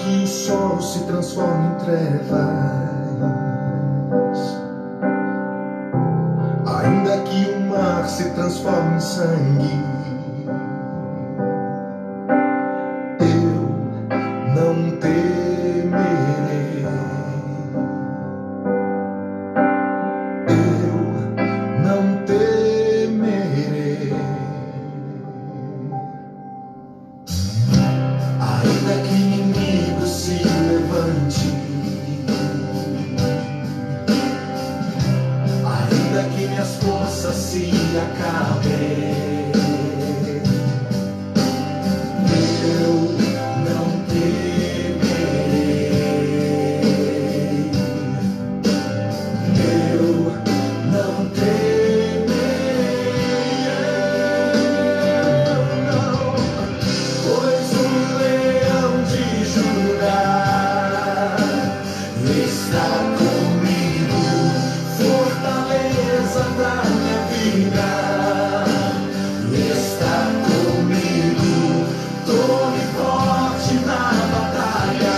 que o sol se transforma em trevas, ainda que o mar se transforme em sangue, eu não temerei, eu não temerei. Ainda que inimigo se levante, ainda que minhas forças se acabem, eu não temerei, eu não temerei, não, pois o leão de Judá está comigo, fortaleza da minha vida, está comigo, torre forte na batalha,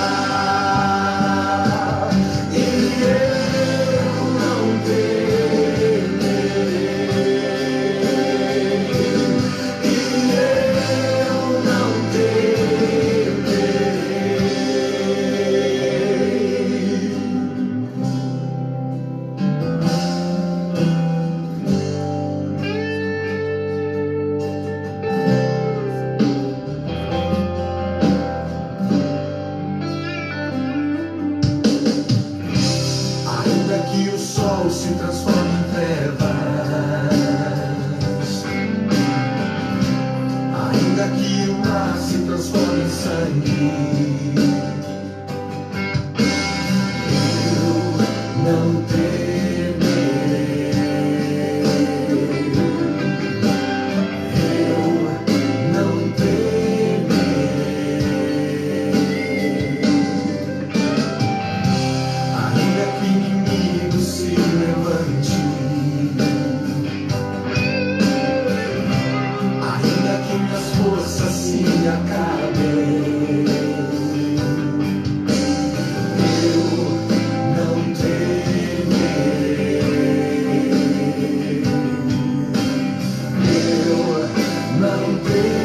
e eu não temerei, e eu não temerei. Ainda que o sol se transforme em trevas, ainda que o mar se transforme em sangue, eu não temerei, eu não temerei. Ainda que inimigo se levante, ainda que minhas forças se acabem, eu não temerei, eu não temerei,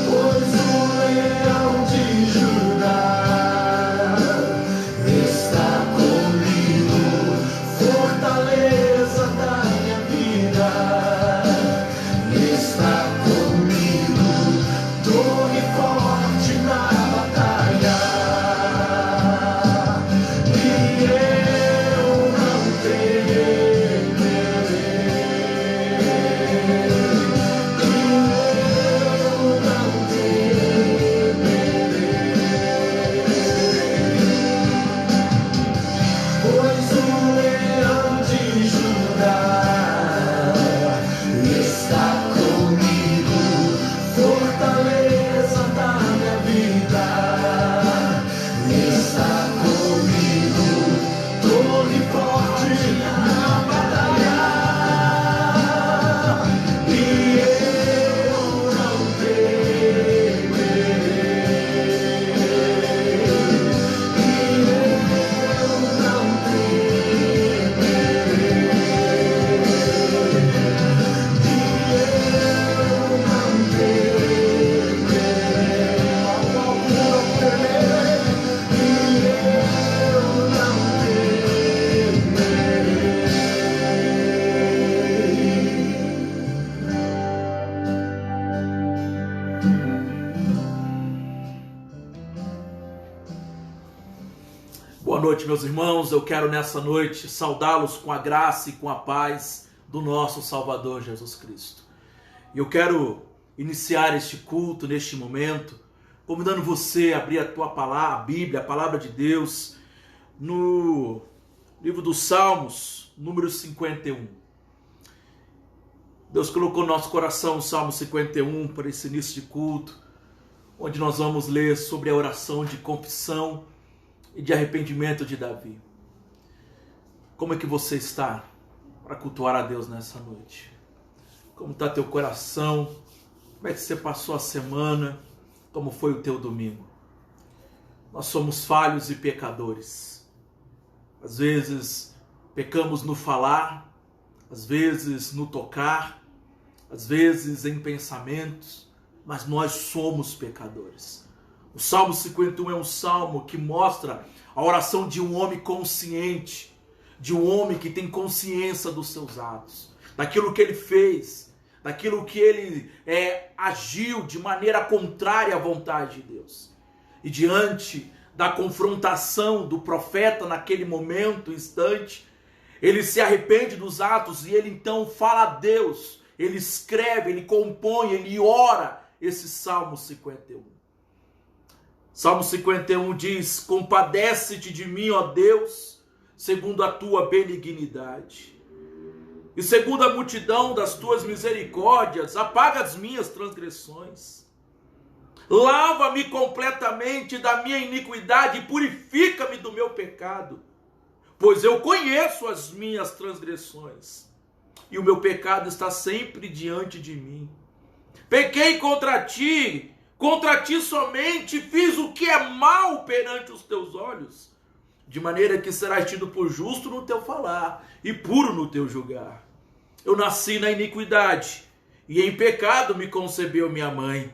pois o leão de Judá está comigo, fortaleza da minha vida, está comigo, torre forte na batalha, e eu não temerei, eu não temerei, pois o leão de Judá está comigo, fortaleza da minha vida, está comigo, torre forte na batalha, e eu não temerei, e eu não Boa noite, meus irmãos. Eu quero nessa noite saudá-los com a graça e com a paz do nosso Salvador Jesus Cristo. E eu quero iniciar este culto neste momento, convidando você a abrir a tua palavra, a Bíblia, a palavra de Deus, no livro dos Salmos, número 51. Deus colocou no nosso coração o Salmo 51 para esse início de culto, onde nós vamos ler sobre a oração de confissão e de arrependimento de Davi. Como é que você está para cultuar a Deus nessa noite? Como está teu coração Como é que você passou a semana? Como foi o teu domingo? Nós somos falhos e pecadores. Às vezes pecamos no falar, às vezes no tocar, às vezes em pensamentos, mas nós somos pecadores. O Salmo 51 é um salmo que mostra a oração de um homem consciente, de um homem que tem consciência dos seus atos, daquilo que ele fez, daquilo que ele agiu de maneira contrária à vontade de Deus. E diante da confrontação do profeta naquele momento, instante, ele se arrepende dos atos e ele então fala a Deus, ele escreve, ele compõe, ele ora esse Salmo 51. Salmo 51 diz: compadece-te de mim, ó Deus, segundo a tua benignidade. E segundo a multidão das tuas misericórdias, apaga as minhas transgressões. Lava-me completamente da minha iniquidade e purifica-me do meu pecado. Pois eu conheço as minhas transgressões, e o meu pecado está sempre diante de mim. Pequei contra ti somente fiz o que é mal perante os teus olhos, de maneira que serás tido por justo no teu falar e puro no teu julgar. Eu nasci na iniquidade, e em pecado me concebeu minha mãe.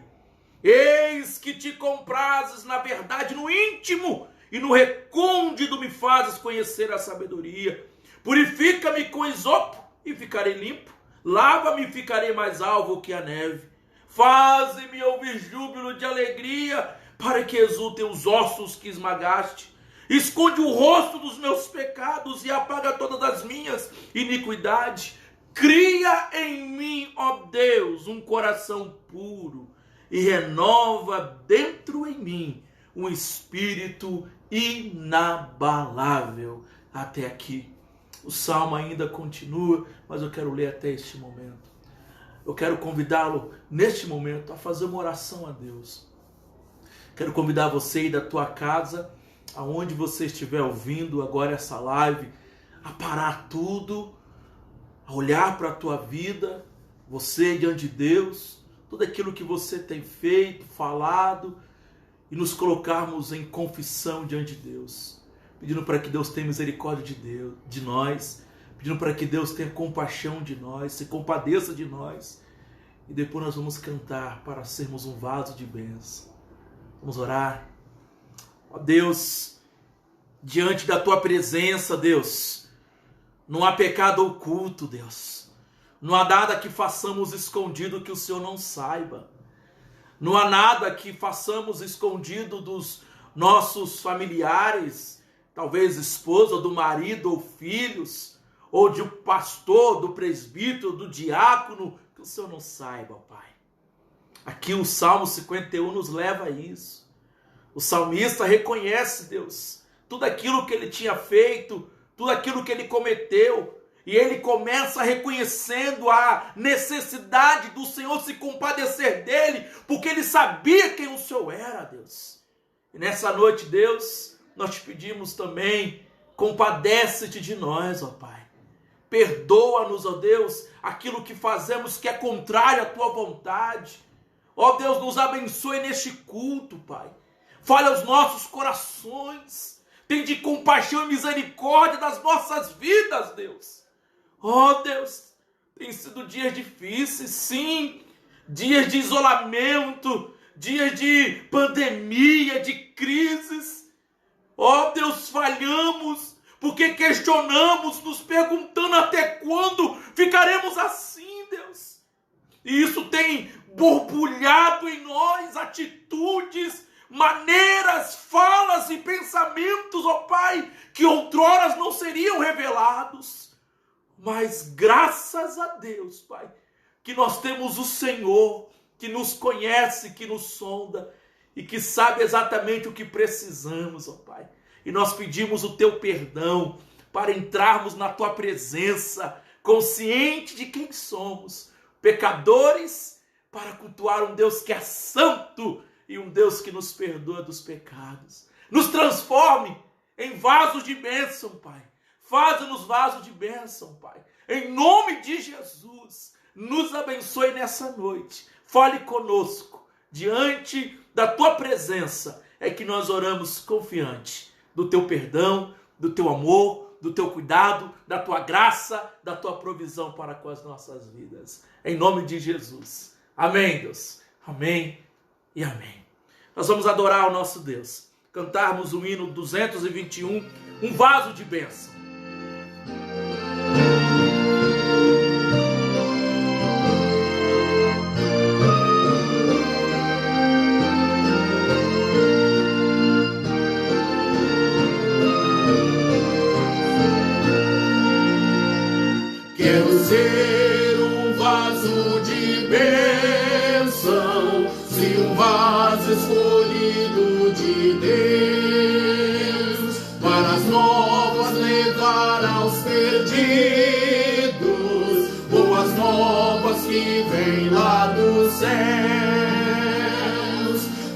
Eis que te comprases na verdade no íntimo, e no recôndito me fazes conhecer a sabedoria. Purifica-me com esopo, e ficarei limpo. Lava-me e ficarei mais alvo que a neve. Faze-me ouvir júbilo de alegria, para que exultem os ossos que esmagaste. Esconde o rosto dos meus pecados e apaga todas as minhas iniquidades. Cria em mim, ó Deus, um coração puro e renova dentro em mim um espírito inabalável. Até aqui. O salmo ainda continua, mas eu quero ler até este momento. Eu quero convidá-lo, neste momento, a fazer uma oração a Deus. Quero convidar você aí da tua casa, aonde você estiver ouvindo agora essa live, a parar tudo, a olhar para a tua vida, você diante de Deus, tudo aquilo que você tem feito, falado, e nos colocarmos em confissão diante de Deus, pedindo para que Deus tenha misericórdia de nós, pedindo para que Deus tenha compaixão de nós, se compadeça de nós, e depois nós vamos cantar para sermos um vaso de bênção. Vamos orar. Ó Deus, diante da tua presença, Deus, não há pecado oculto, Deus, não há nada que façamos escondido que o Senhor não saiba. Não há nada que façamos escondido dos nossos familiares, talvez esposa, do marido ou filhos, ou de um pastor, do presbítero, do diácono, que o Senhor não saiba, Pai. Aqui o Salmo 51 nos leva a isso. O salmista reconhece, Deus, tudo aquilo que ele tinha feito, tudo aquilo que ele cometeu, e ele começa reconhecendo a necessidade do Senhor se compadecer dele, porque ele sabia quem o Senhor era, Deus. E nessa noite, Deus, nós te pedimos também, compadece-te de nós, ó Pai. Perdoa-nos, ó Deus, aquilo que fazemos que é contrário à tua vontade. Ó Deus, nos abençoe neste culto, Pai. Fale aos nossos corações. Tende compaixão e misericórdia das nossas vidas, Deus. Ó Deus, tem sido dias difíceis, sim, dias de isolamento, dias de pandemia, de crises. Ó Deus, falhamos, porque questionamos, nos perguntando até quando ficaremos assim, Deus. E isso tem borbulhado em nós atitudes, maneiras, falas e pensamentos, ó Pai, que outroras não seriam revelados. Mas graças a Deus, Pai, que nós temos o Senhor, que nos conhece, que nos sonda e que sabe exatamente o que precisamos, ó Pai. E nós pedimos o teu perdão para entrarmos na tua presença, consciente de quem somos, pecadores, para cultuar um Deus que é santo e um Deus que nos perdoa dos pecados. Nos transforme em vasos de bênção, Pai. Faze-nos vasos de bênção, Pai. Em nome de Jesus, nos abençoe nessa noite. fale conosco. Diante da tua presença é que nós oramos confiante do teu perdão, do teu amor, do teu cuidado, da tua graça, da tua provisão para com as nossas vidas. Em nome de Jesus. Amém, Deus. Amém e amém. Nós vamos adorar o nosso Deus. Cantarmos o hino 221, um vaso de bênção. Quero ser um vaso de bênção, se um vaso escolhido de Deus, para as novas levar aos perdidos, boas novas que vêm lá dos céus.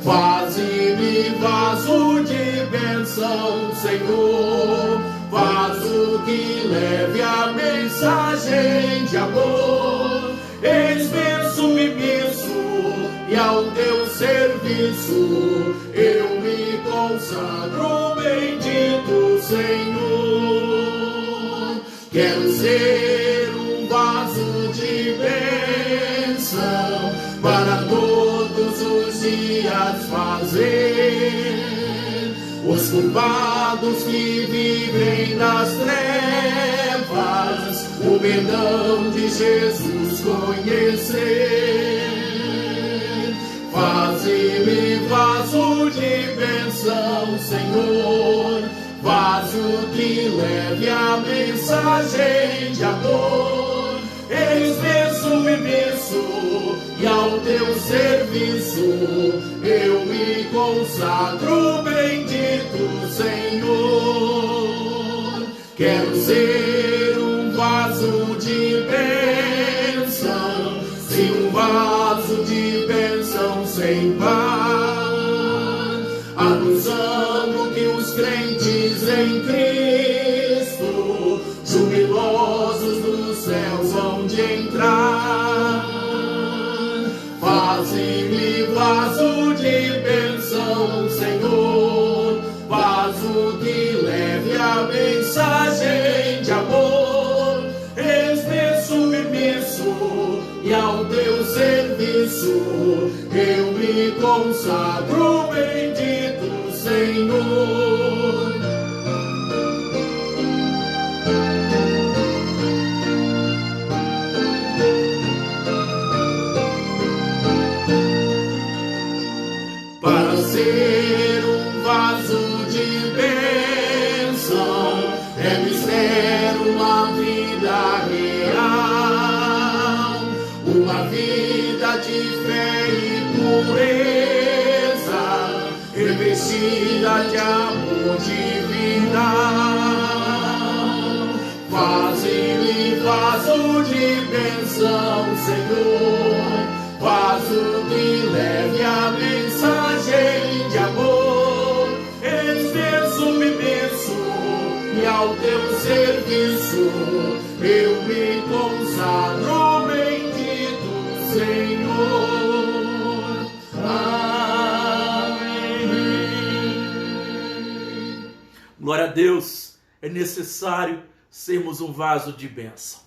Faze-me vaso de bênção, Senhor, vaso que leve a mensagem de amor. Eis-me submisso e ao teu serviço eu me consagro, bendito Senhor. Quero ser um vaso de bênção para todos os dias fazer os culpados que vivem nas trevas o perdão de Jesus conhecer. Faze-me vaso de bênção, Senhor, vaso que leve a mensagem de amor. Eis-me submisso e ao teu serviço eu me consagro, bendito Senhor. Quero ser um vaso de bênção, se um vaso de bênção sem par, anunciando que os crentes em Cristo, jubilosos dos céus vão de entrar. Faze-me vaso de bênção, Senhor, vaso que leve a mensagem de amor. Eis-me submisso e ao teu serviço eu me consagro, bendito Senhor. Para ser um vaso de bênção é mistério, uma vida real, uma vida de fé e pureza, revestida de amor divinal. Faze-me vaso de bênção, Senhor, vaso que leve a mensagem de amor. Eis-me submisso e ao teu serviço eu me consagro, bendito Senhor. Amém. Glória a Deus, é necessário sermos um vaso de bênção.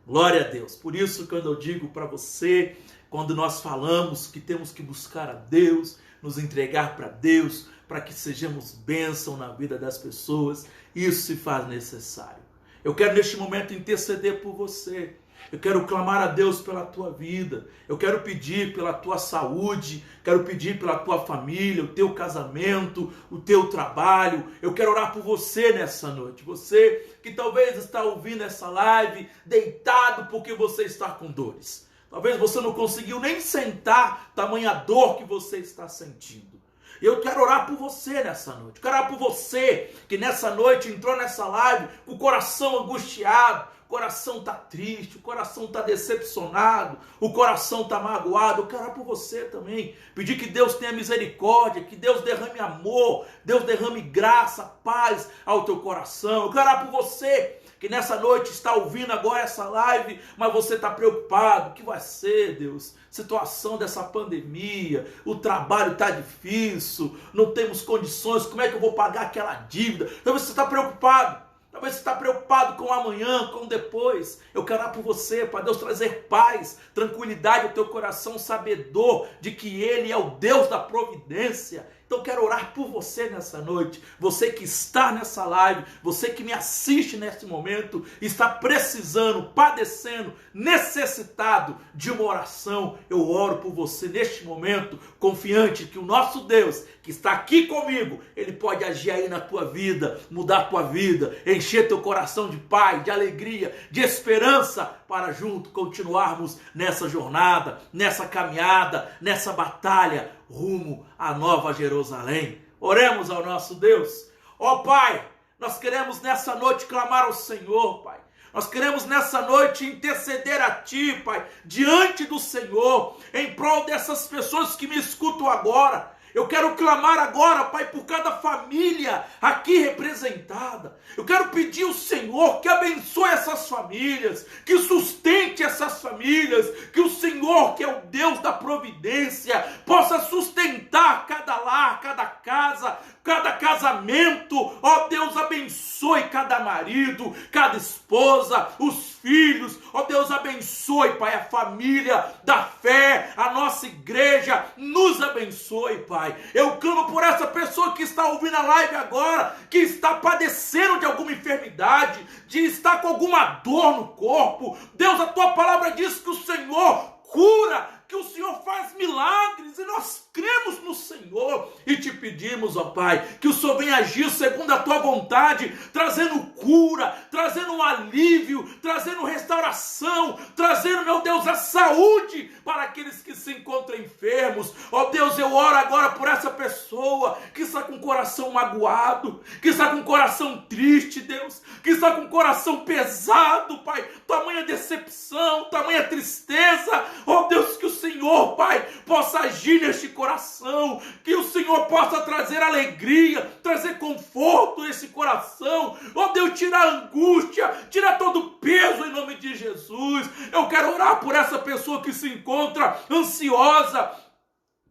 Glória a Deus. Por isso, quando eu digo para você, quando nós falamos que temos que buscar a Deus, nos entregar para Deus, para que sejamos bênção na vida das pessoas, isso se faz necessário. Eu quero neste momento interceder por você. Eu quero clamar a Deus pela tua vida. Eu quero pedir pela tua saúde. Quero pedir pela tua família, o teu casamento, o teu trabalho. Eu quero orar por você nessa noite. Você que talvez está ouvindo essa live deitado porque você está com dores. Talvez você não conseguiu nem sentar, tamanha dor que você está sentindo. Eu quero orar por você nessa noite. Quero orar por você que nessa noite entrou nessa live com o coração angustiado, o coração está triste, o coração está decepcionado, o coração está magoado. Eu quero orar por você também. Pedir que Deus tenha misericórdia, que Deus derrame amor, Deus derrame graça, paz ao teu coração. Eu quero orar por você que nessa noite está ouvindo agora essa live, mas você está preocupado. O que vai ser, Deus? Situação dessa pandemia, o trabalho está difícil, não temos condições, como é que eu vou pagar aquela dívida? Talvez você está preocupado. Talvez você está preocupado com o amanhã, com o depois. Eu quero orar por você, para Deus trazer paz, tranquilidade ao teu coração, sabedor de que Ele é o Deus da providência. Então eu quero orar por você nessa noite. Você que está nessa live, você que me assiste nesse momento, está precisando, padecendo, necessitado de uma oração. Eu oro por você neste momento, confiante que o nosso Deus, que está aqui comigo, Ele pode agir aí na tua vida, mudar a tua vida, encher teu coração de paz, de alegria, de esperança, para junto continuarmos nessa jornada, nessa caminhada, nessa batalha, rumo à Nova Jerusalém. Oremos ao nosso Deus. Ó Pai, nós queremos nessa noite clamar ao Senhor, Pai. Nós queremos nessa noite interceder a Ti, Pai, diante do Senhor, em prol dessas pessoas que me escutam agora. Eu quero clamar agora, Pai, por cada família aqui representada. Eu quero pedir ao Senhor que abençoe essas famílias, que sustente essas famílias, que o Senhor, que é o Deus da providência, possa sustentar cada lar, cada casa, cada casamento. Ó Deus, abençoe cada marido, cada esposa, os filhos. Ó Deus, abençoe, Pai, a família da fé, a nossa igreja. Nos abençoe, Pai. Eu clamo por essa pessoa que está ouvindo a live agora, que está padecendo de alguma enfermidade, de estar com alguma dor no corpo. Deus, a tua palavra diz que o Senhor cura, que o Senhor faz milagres, e nós cremos no Senhor e te pedimos, ó Pai, que o Senhor venha agir segundo a tua vontade, trazendo cura, trazendo um alívio, trazendo restauração, trazendo, meu Deus, a saúde para aqueles que se encontram enfermos. Ó Deus, eu oro agora por essa pessoa que está com o coração magoado, que está com o coração triste, Deus, que está com o coração pesado, Pai, tamanha decepção, tamanha tristeza. Ó Deus, que o Senhor, Pai, possa agir neste coração, que o Senhor possa trazer alegria, trazer conforto nesse coração. Ó Deus, tira a angústia, tira todo o peso em nome de Jesus. Eu quero orar por essa pessoa que se encontra ansiosa,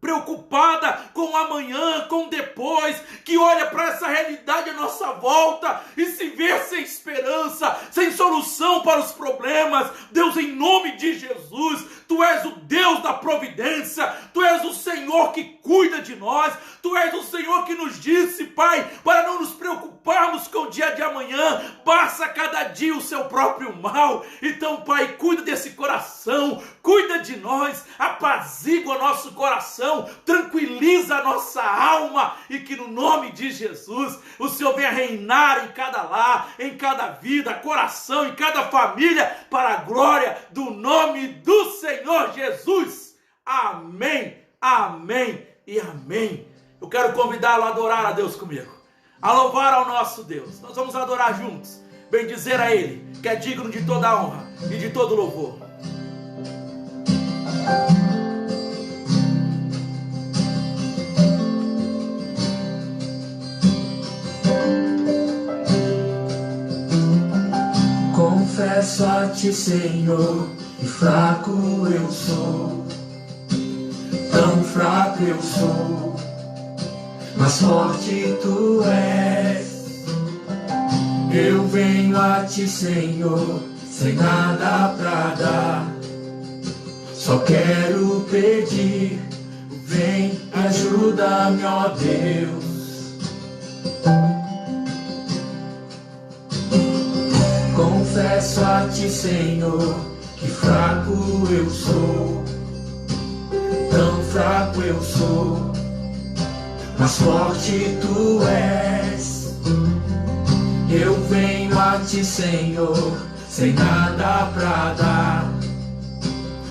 preocupada com o amanhã, com o depois, que olha para essa realidade à nossa volta e se vê sem esperança, sem solução para os problemas. Deus, em nome de Jesus, Tu és o Deus da providência, Tu és o Senhor que cuida de nós, Tu és o Senhor que nos disse, Pai, para não nos preocuparmos com o dia de amanhã, basta cada dia o seu próprio mal. Então, Pai, cuida desse coração, cuida de nós, apazigua nosso coração, tranquiliza a nossa alma, e que no nome de Jesus o Senhor venha reinar em cada lar, em cada vida, coração, em cada família, para a glória do nome do Senhor Jesus. Amém, amém e amém. Eu quero convidá-lo a adorar a Deus comigo, a louvar ao nosso Deus. Nós vamos adorar juntos, bendizer a Ele, que é digno de toda a honra e de todo louvor. Confesso a Ti, Senhor, que fraco eu sou, tão fraco eu sou, mas forte Tu és. Eu venho a Ti, Senhor, sem nada pra dar, só quero pedir, vem, ajuda-me, ó Deus. Confesso a Ti, Senhor, que fraco eu sou, tão fraco eu sou, mas forte Tu és. Eu venho a Ti, Senhor, sem nada pra dar,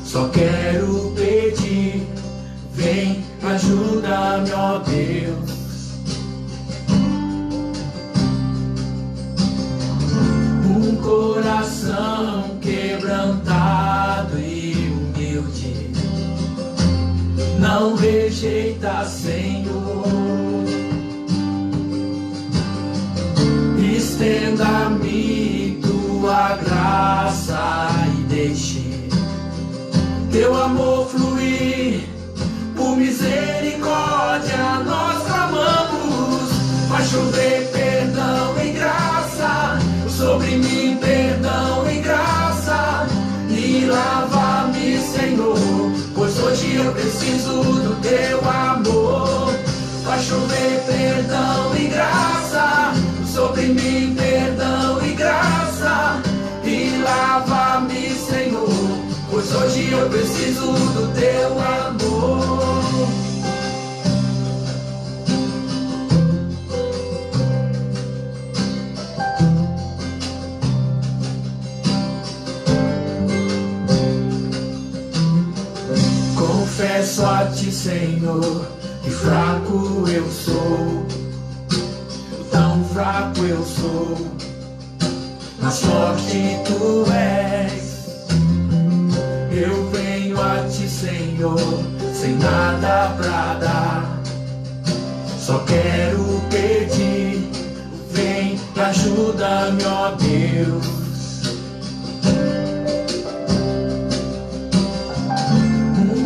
só quero pedir, vem, ajuda-me, ó Deus. Um coração quebrantado e humilde não rejeita, Senhor. Estenda-me teu amor fluir, por misericórdia nós clamamos. Faz chover perdão e graça sobre mim, perdão e graça, e lava-me, Senhor, pois hoje eu preciso do teu amor. Faz chover perdão e graça sobre mim, perdão e graça, e lava-me, Senhor, pois hoje eu preciso do teu amor. Confesso a ti, Senhor, que fraco eu sou, tão fraco eu sou, mas forte tu és. Eu venho a ti, Senhor, sem nada pra dar, só quero pedir, vem e ajuda-me, ó Deus.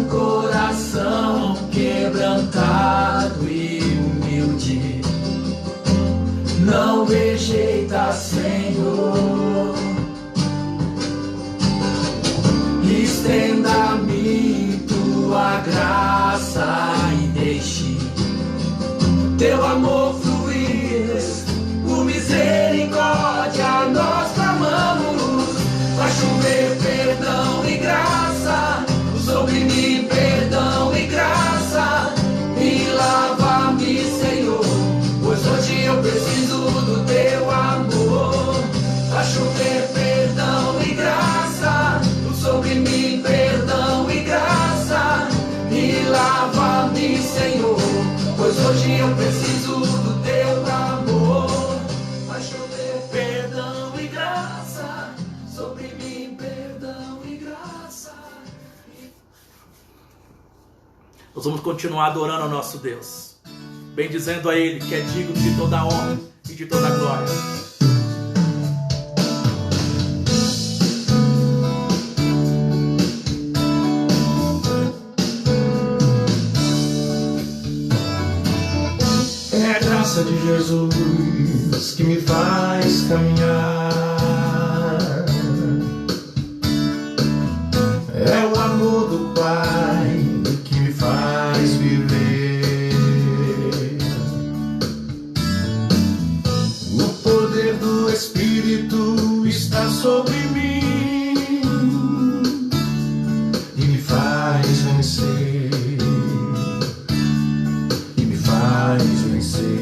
Coração quebrantado e humilde, não rejeita, Senhor. Estenda-me tua graça e deixe teu amor fluir, por misericórdia nós clamamos. Faz chover perdão e graça sobre mim, perdão e graça, e lava-me, Senhor, pois hoje eu preciso do teu amor. Faz chover perdão e graça sobre mim, perdão e graça, e lava-me, Senhor, pois hoje eu preciso do teu amor. Faz chover perdão e graça sobre mim, perdão e graça. Nós vamos continuar adorando ao nosso Deus, bendizendo a Ele, que é digno de toda a honra e de toda a glória. É a graça de Jesus que me faz caminhar, é o amor do Pai que me faz viver, o poder do Espírito está sobre mim e me faz vencer, e me faz vencer.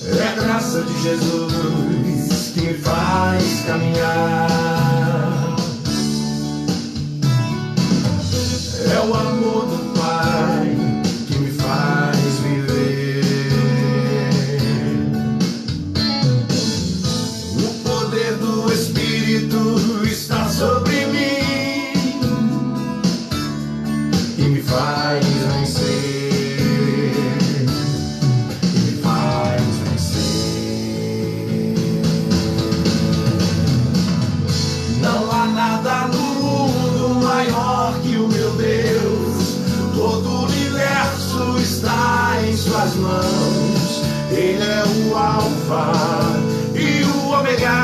É a graça de Jesus que me faz caminhar, é o amor do Pai que me faz viver, o poder do Espírito está sobre mim e me faz vencer, e me faz vencer. Não há nada no mundo maior que o meu Deus, todo o universo está em suas mãos, Ele é o Alfa e o Ômega.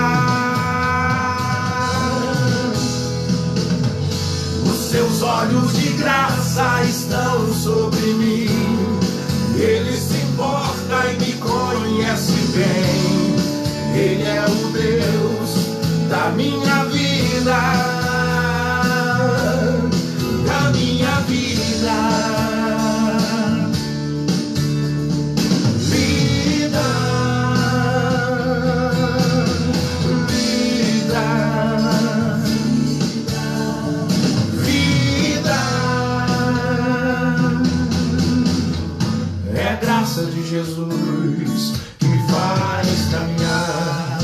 Os seus olhos de graça estão sobre mim, Ele se importa e me conhece bem, Ele é o Deus da minha vida, da minha vida. Vida, vida, vida. É a graça de Jesus que me faz caminhar,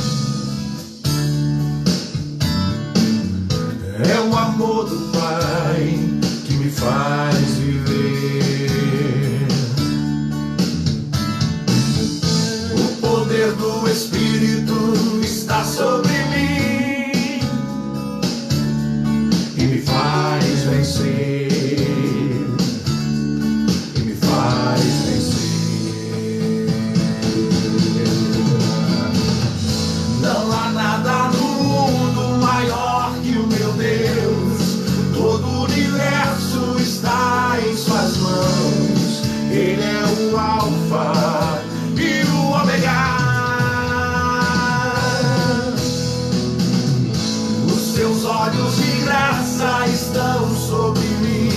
olhos de graça estão sobre mim.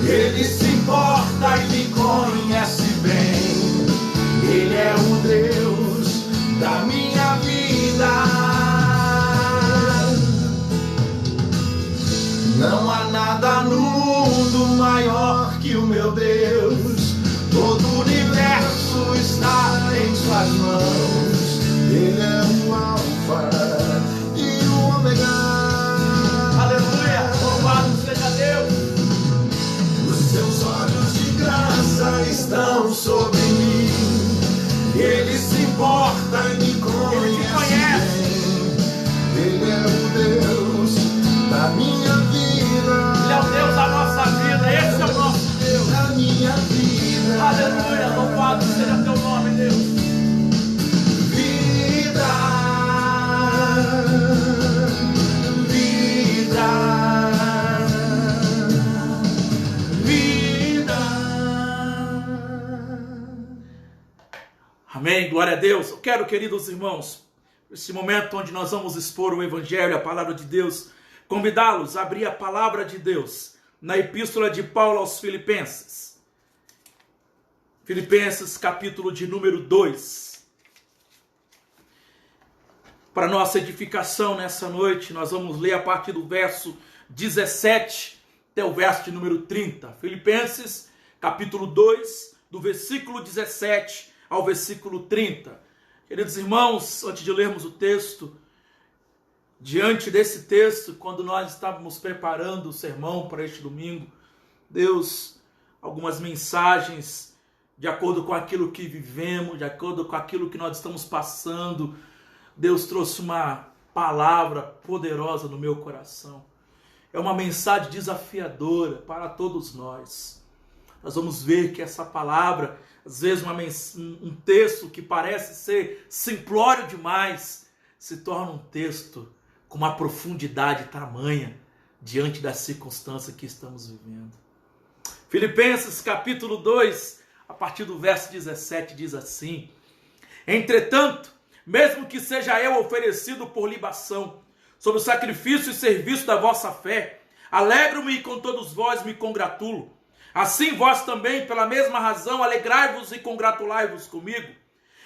Ele se importa e me conhece bem. Ele é o Deus da minha vida. Não há nada no mundo maior que o meu Deus. Todo o universo está em suas mãos. Ele é o Alfa e o Ômega. Aleluia, louvado seja Deus. Os seus olhos de graça estão sobre mim. Ele se importa e me conhece bem. Ele é o Deus da minha vida. Ele é o Deus da nossa vida, esse é o nosso Deus. Da minha vida. Aleluia, louvado seja teu nome, Deus. Vida. Vida. Vida. Amém, glória a Deus. Eu quero, queridos irmãos, nesse momento onde nós vamos expor o Evangelho, a palavra de Deus, convidá-los a abrir a palavra de Deus na Epístola de Paulo aos Filipenses. Filipenses, capítulo de número 2. Para nossa edificação nessa noite, nós vamos ler a partir do verso 17 até o verso de número 30. Filipenses, capítulo 2, do versículo 17 ao versículo 30. Queridos irmãos, antes de lermos o texto, diante desse texto, quando nós estávamos preparando o sermão para este domingo, Deus, algumas mensagens de acordo com aquilo que vivemos, de acordo com aquilo que nós estamos passando, Deus trouxe uma palavra poderosa no meu coração. É uma mensagem desafiadora para todos nós. Nós vamos ver que essa palavra, às vezes um texto que parece ser simplório demais, se torna um texto com uma profundidade tamanha diante da circunstância que estamos vivendo. Filipenses capítulo 2, a partir do verso 17, diz assim: entretanto, mesmo que seja eu oferecido por libação, sob o sacrifício e serviço da vossa fé, alegro-me e com todos vós me congratulo. Assim vós também, pela mesma razão, alegrai-vos e congratulai-vos comigo.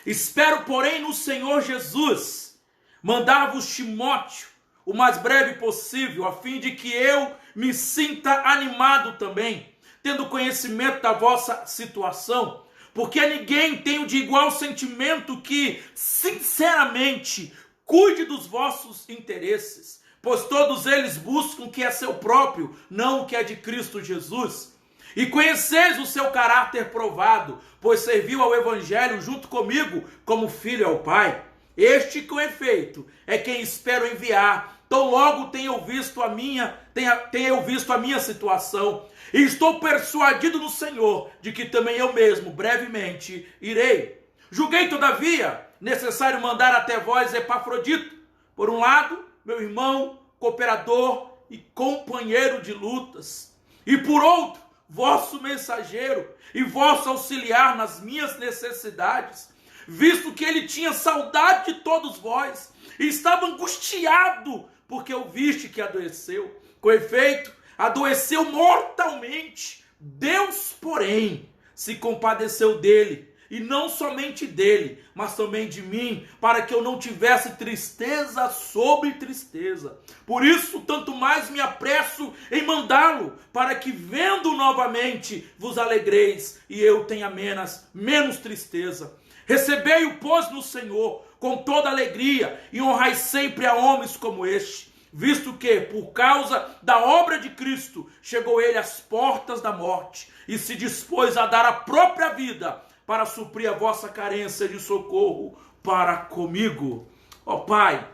Espero, porém, no Senhor Jesus, mandar-vos Timóteo o mais breve possível, a fim de que eu me sinta animado também, tendo conhecimento da vossa situação, porque a ninguém tenho de igual sentimento que, sinceramente, cuide dos vossos interesses, pois todos eles buscam o que é seu próprio, não o que é de Cristo Jesus. E conheceis o seu caráter provado, pois serviu ao Evangelho junto comigo como filho ao Pai. Este, com efeito, é quem espero enviar. Tão logo tenha eu visto a minha situação, e estou persuadido no Senhor de que também eu mesmo brevemente irei. Julguei, todavia, necessário mandar até vós Epafrodito, por um lado, meu irmão, cooperador e companheiro de lutas, e por outro, vosso mensageiro e vosso auxiliar nas minhas necessidades, visto que ele tinha saudade de todos vós e estava angustiado porque ouviste que adoeceu. Com efeito, adoeceu mortalmente. Deus, porém, se compadeceu dele, e não somente dele, mas também de mim, para que eu não tivesse tristeza sobre tristeza. Por isso, tanto mais me apresso em mandá-lo, para que, vendo novamente, vos alegreis, e eu tenha menos tristeza. Recebei-o, pois, no Senhor, com toda alegria, e honrai sempre a homens como este, visto que, por causa da obra de Cristo, chegou ele às portas da morte, e se dispôs a dar a própria vida, para suprir a vossa carência de socorro para comigo. Ó Pai,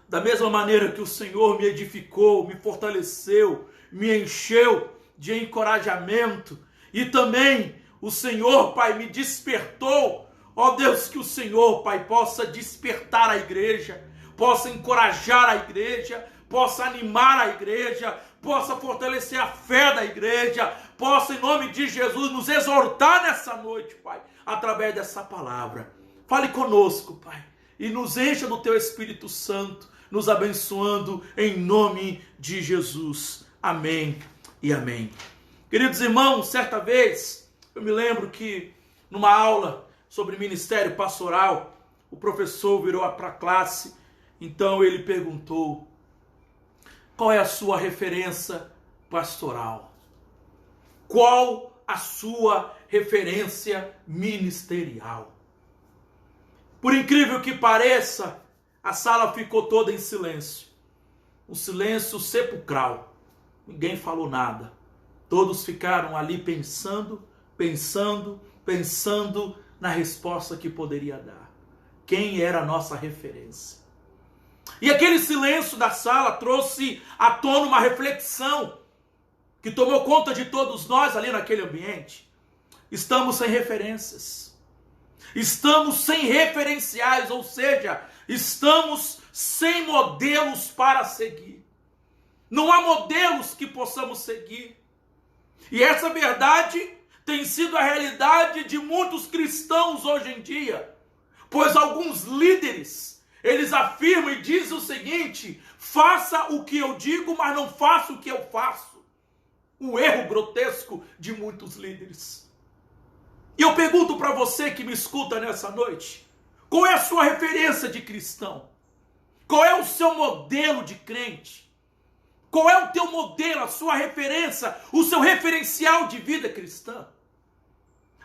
da mesma maneira que o Senhor me edificou, me fortaleceu, me encheu de encorajamento, e também o Senhor, Pai, me despertou. Ó Deus, que o Senhor, Pai, possa despertar a igreja, possa encorajar a igreja, possa animar a igreja, possa fortalecer a fé da igreja, possa, em nome de Jesus, nos exortar nessa noite, Pai, através dessa palavra. Fale conosco, Pai, e nos encha do Teu Espírito Santo, nos abençoando em nome de Jesus. Amém e amém. Queridos irmãos, certa vez, eu me lembro que numa aula sobre ministério pastoral, o professor virou para a classe, então ele perguntou: qual é a sua referência pastoral? Qual a sua referência ministerial? Por incrível que pareça, a sala ficou toda em silêncio. Um silêncio sepulcral. Ninguém falou nada. Todos ficaram ali pensando na resposta que poderia dar. Quem era a nossa referência? E aquele silêncio da sala trouxe à tona uma reflexão que tomou conta de todos nós ali naquele ambiente. Estamos sem referências. Estamos sem referenciais, ou seja, estamos sem modelos para seguir. Não há modelos que possamos seguir. E essa verdade tem sido a realidade de muitos cristãos hoje em dia. Pois alguns líderes, eles afirmam e dizem o seguinte: faça o que eu digo, mas não faça o que eu faço. O erro grotesco de muitos líderes. E eu pergunto para você que me escuta nessa noite: qual é a sua referência de cristão? Qual é o seu modelo de crente? Qual é o teu modelo, a sua referência, o seu referencial de vida cristã?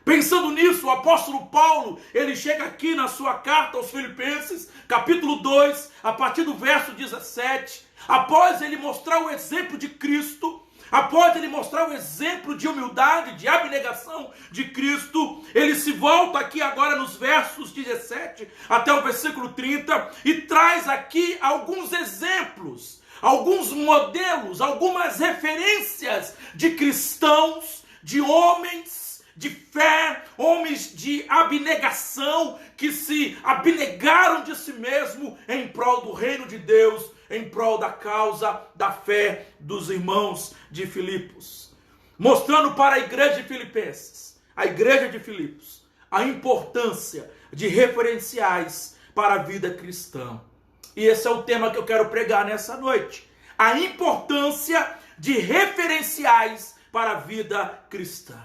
Pensando nisso, o apóstolo Paulo, ele chega aqui na sua carta aos Filipenses, capítulo 2, a partir do verso 17, após ele mostrar o exemplo de Cristo, após ele mostrar o exemplo de humildade, de abnegação de Cristo, ele se volta aqui agora nos versos 17 até o versículo 30 e traz aqui alguns exemplos, alguns modelos, algumas referências de cristãos, de homens de fé, homens de abnegação, que se abnegaram de si mesmo em prol do reino de Deus, em prol da causa da fé dos irmãos de Filipos. Mostrando para a igreja de Filipenses, a igreja de Filipos, a importância de referenciais para a vida cristã. E esse é o tema que eu quero pregar nessa noite. A importância de referenciais para a vida cristã.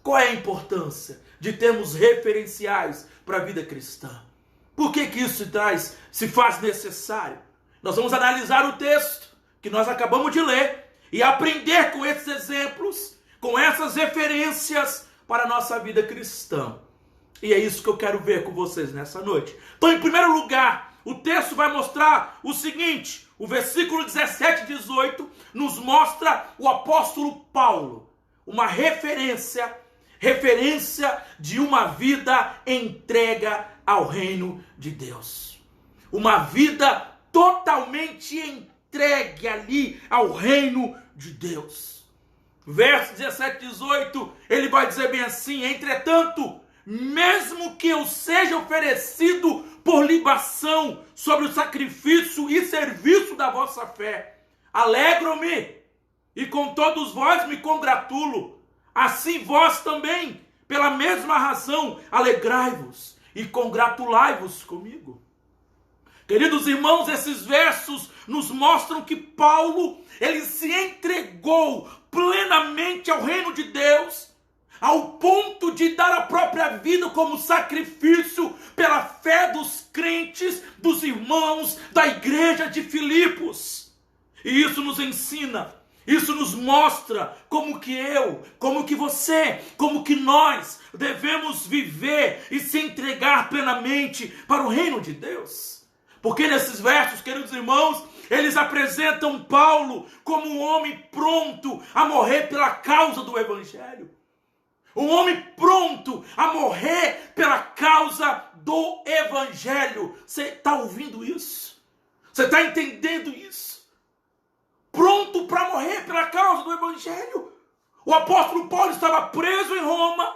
Qual é a importância de termos referenciais para a vida cristã? Por que isso se faz necessário? Nós vamos analisar o texto que nós acabamos de ler e aprender com esses exemplos, com essas referências para a nossa vida cristã. E é isso que eu quero ver com vocês nessa noite. Então, em primeiro lugar, o texto vai mostrar o seguinte: o versículo 17 e 18 nos mostra o apóstolo Paulo, uma referência de uma vida entrega ao reino de Deus. Uma vida totalmente entregue ali ao reino de Deus. Verso 17 e 18, ele vai dizer bem assim: entretanto, mesmo que eu seja oferecido por libação sobre o sacrifício e serviço da vossa fé, alegro-me e com todos vós me congratulo. Assim vós também, pela mesma razão, alegrai-vos e congratulai-vos comigo. Queridos irmãos, esses versos nos mostram que Paulo, ele se entregou plenamente ao reino de Deus, ao ponto de dar a própria vida como sacrifício pela fé dos crentes, dos irmãos da igreja de Filipos. E isso nos ensina, isso nos mostra como que eu, como que você, como que nós devemos viver e se entregar plenamente para o reino de Deus. Porque nesses versos, queridos irmãos, eles apresentam Paulo como um homem pronto a morrer pela causa do evangelho. Um homem pronto a morrer pela causa do evangelho. Você está ouvindo isso? Você está entendendo isso? Pronto para morrer pela causa do evangelho. O apóstolo Paulo estava preso em Roma,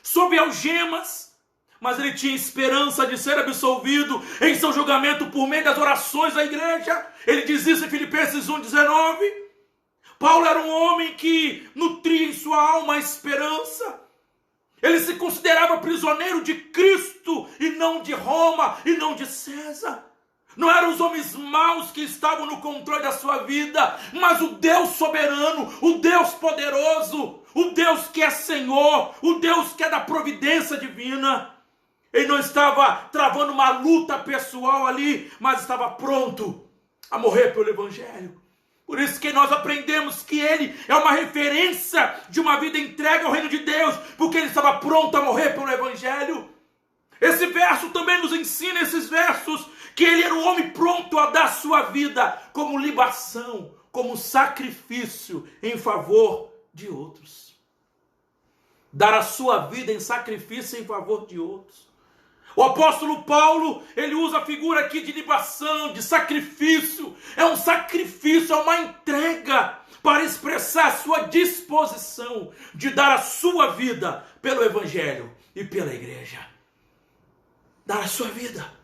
sob algemas, mas ele tinha esperança de ser absolvido em seu julgamento por meio das orações da igreja. Ele diz isso em Filipenses 1,19. Paulo era um homem que nutria em sua alma a esperança. Ele se considerava prisioneiro de Cristo e não de Roma e não de César. Não eram os homens maus não os que estavam no controle da sua vida, mas o Deus soberano, o Deus poderoso, o Deus que é Senhor, o Deus que é da providência divina. Ele não estava travando uma luta pessoal ali, mas estava pronto a morrer pelo Evangelho. Por isso que nós aprendemos que ele é uma referência de uma vida entregue ao reino de Deus, porque ele estava pronto a morrer pelo Evangelho. Esse verso também nos ensina, esses versos, que ele era um homem pronto a dar sua vida como libação, como sacrifício em favor de outros. Dar a sua vida em sacrifício em favor de outros. O apóstolo Paulo, ele usa a figura aqui de libação, de sacrifício. É um sacrifício, é uma entrega para expressar a sua disposição de dar a sua vida pelo Evangelho e pela igreja. Dar a sua vida.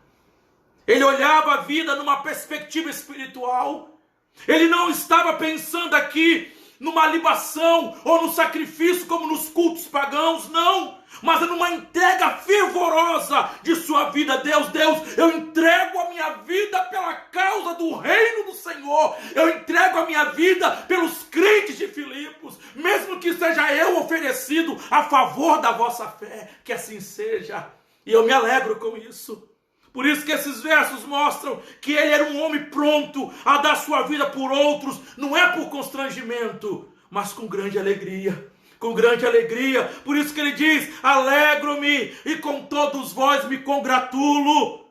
Ele olhava a vida numa perspectiva espiritual. Ele não estava pensando aqui numa libação ou no sacrifício como nos cultos pagãos, não. Mas numa entrega fervorosa de sua vida. Deus, eu entrego a minha vida pela causa do reino do Senhor. Eu entrego a minha vida pelos crentes de Filipos, mesmo que seja eu oferecido a favor da vossa fé. Que assim seja. E eu me alegro com isso. Por isso que esses versos mostram que ele era um homem pronto a dar sua vida por outros, não é por constrangimento, mas com grande alegria. Com grande alegria. Por isso que ele diz: alegro-me e com todos vós me congratulo.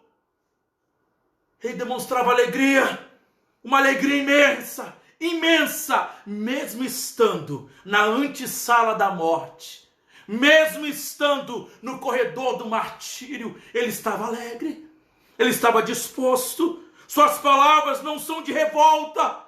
Ele demonstrava alegria, uma alegria imensa, imensa, mesmo estando na antessala da morte. Mesmo estando no corredor do martírio, ele estava alegre, ele estava disposto. Suas palavras não são de revolta,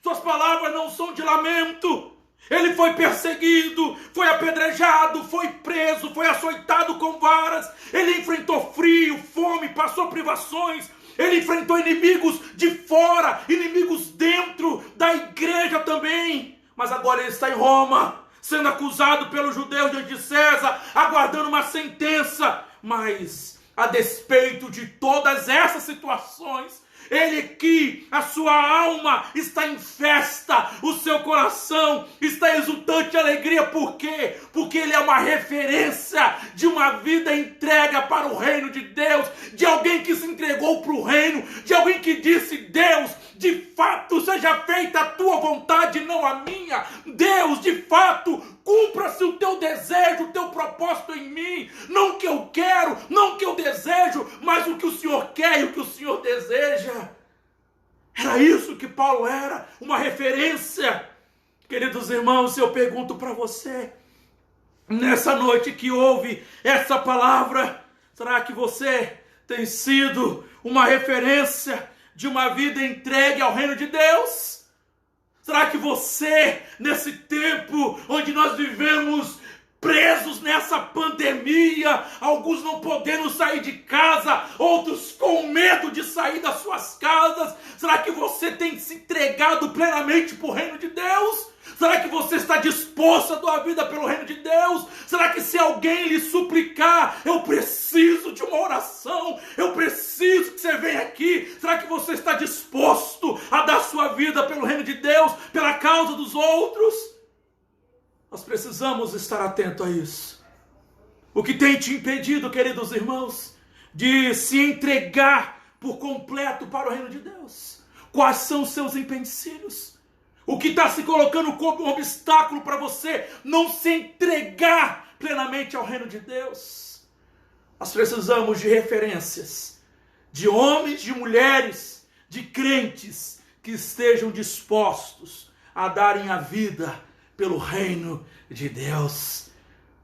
suas palavras não são de lamento. Ele foi perseguido, foi apedrejado, foi preso, foi açoitado com varas. Ele enfrentou frio, fome, passou privações. Ele enfrentou inimigos de fora, inimigos dentro da igreja também. Mas agora ele está em Roma, sendo acusado pelos judeus diante de César, aguardando uma sentença. Mas, a despeito de todas essas situações, ele que a sua alma está em festa, o seu coração está exultante de alegria. Por quê? Porque ele é uma referência de uma vida entrega para o reino de Deus, de alguém que se entregou para o reino, de alguém que disse: Deus, de fato seja feita a tua vontade, não a minha. Deus, de fato, cumpra-se o teu desejo, o teu propósito em mim. Não o que eu quero, não o que eu desejo, mas o que o Senhor quer e o que o Senhor deseja. Era isso que Paulo era, uma referência. Queridos irmãos, eu pergunto para você, nessa noite que ouve essa palavra, será que você tem sido uma referência de uma vida entregue ao reino de Deus? Será que você, nesse tempo onde nós vivemos presos nessa pandemia, alguns não podendo sair de casa, outros com medo de sair das suas casas, será que você tem se entregado plenamente para o reino de Deus? Será que você está disposto a dar a vida pelo reino de Deus? Será que se alguém lhe suplicar: eu preciso de uma oração, eu preciso que você venha aqui, será que você está disposto a dar sua vida pelo reino de Deus, pela causa dos outros? Nós precisamos estar atentos a isso. O que tem te impedido, queridos irmãos, de se entregar por completo para o reino de Deus? Quais são os seus empecilhos? O que está se colocando como um obstáculo para você não se entregar plenamente ao reino de Deus? Nós precisamos de referências, de homens, de mulheres, de crentes que estejam dispostos a darem a vida pelo reino de Deus.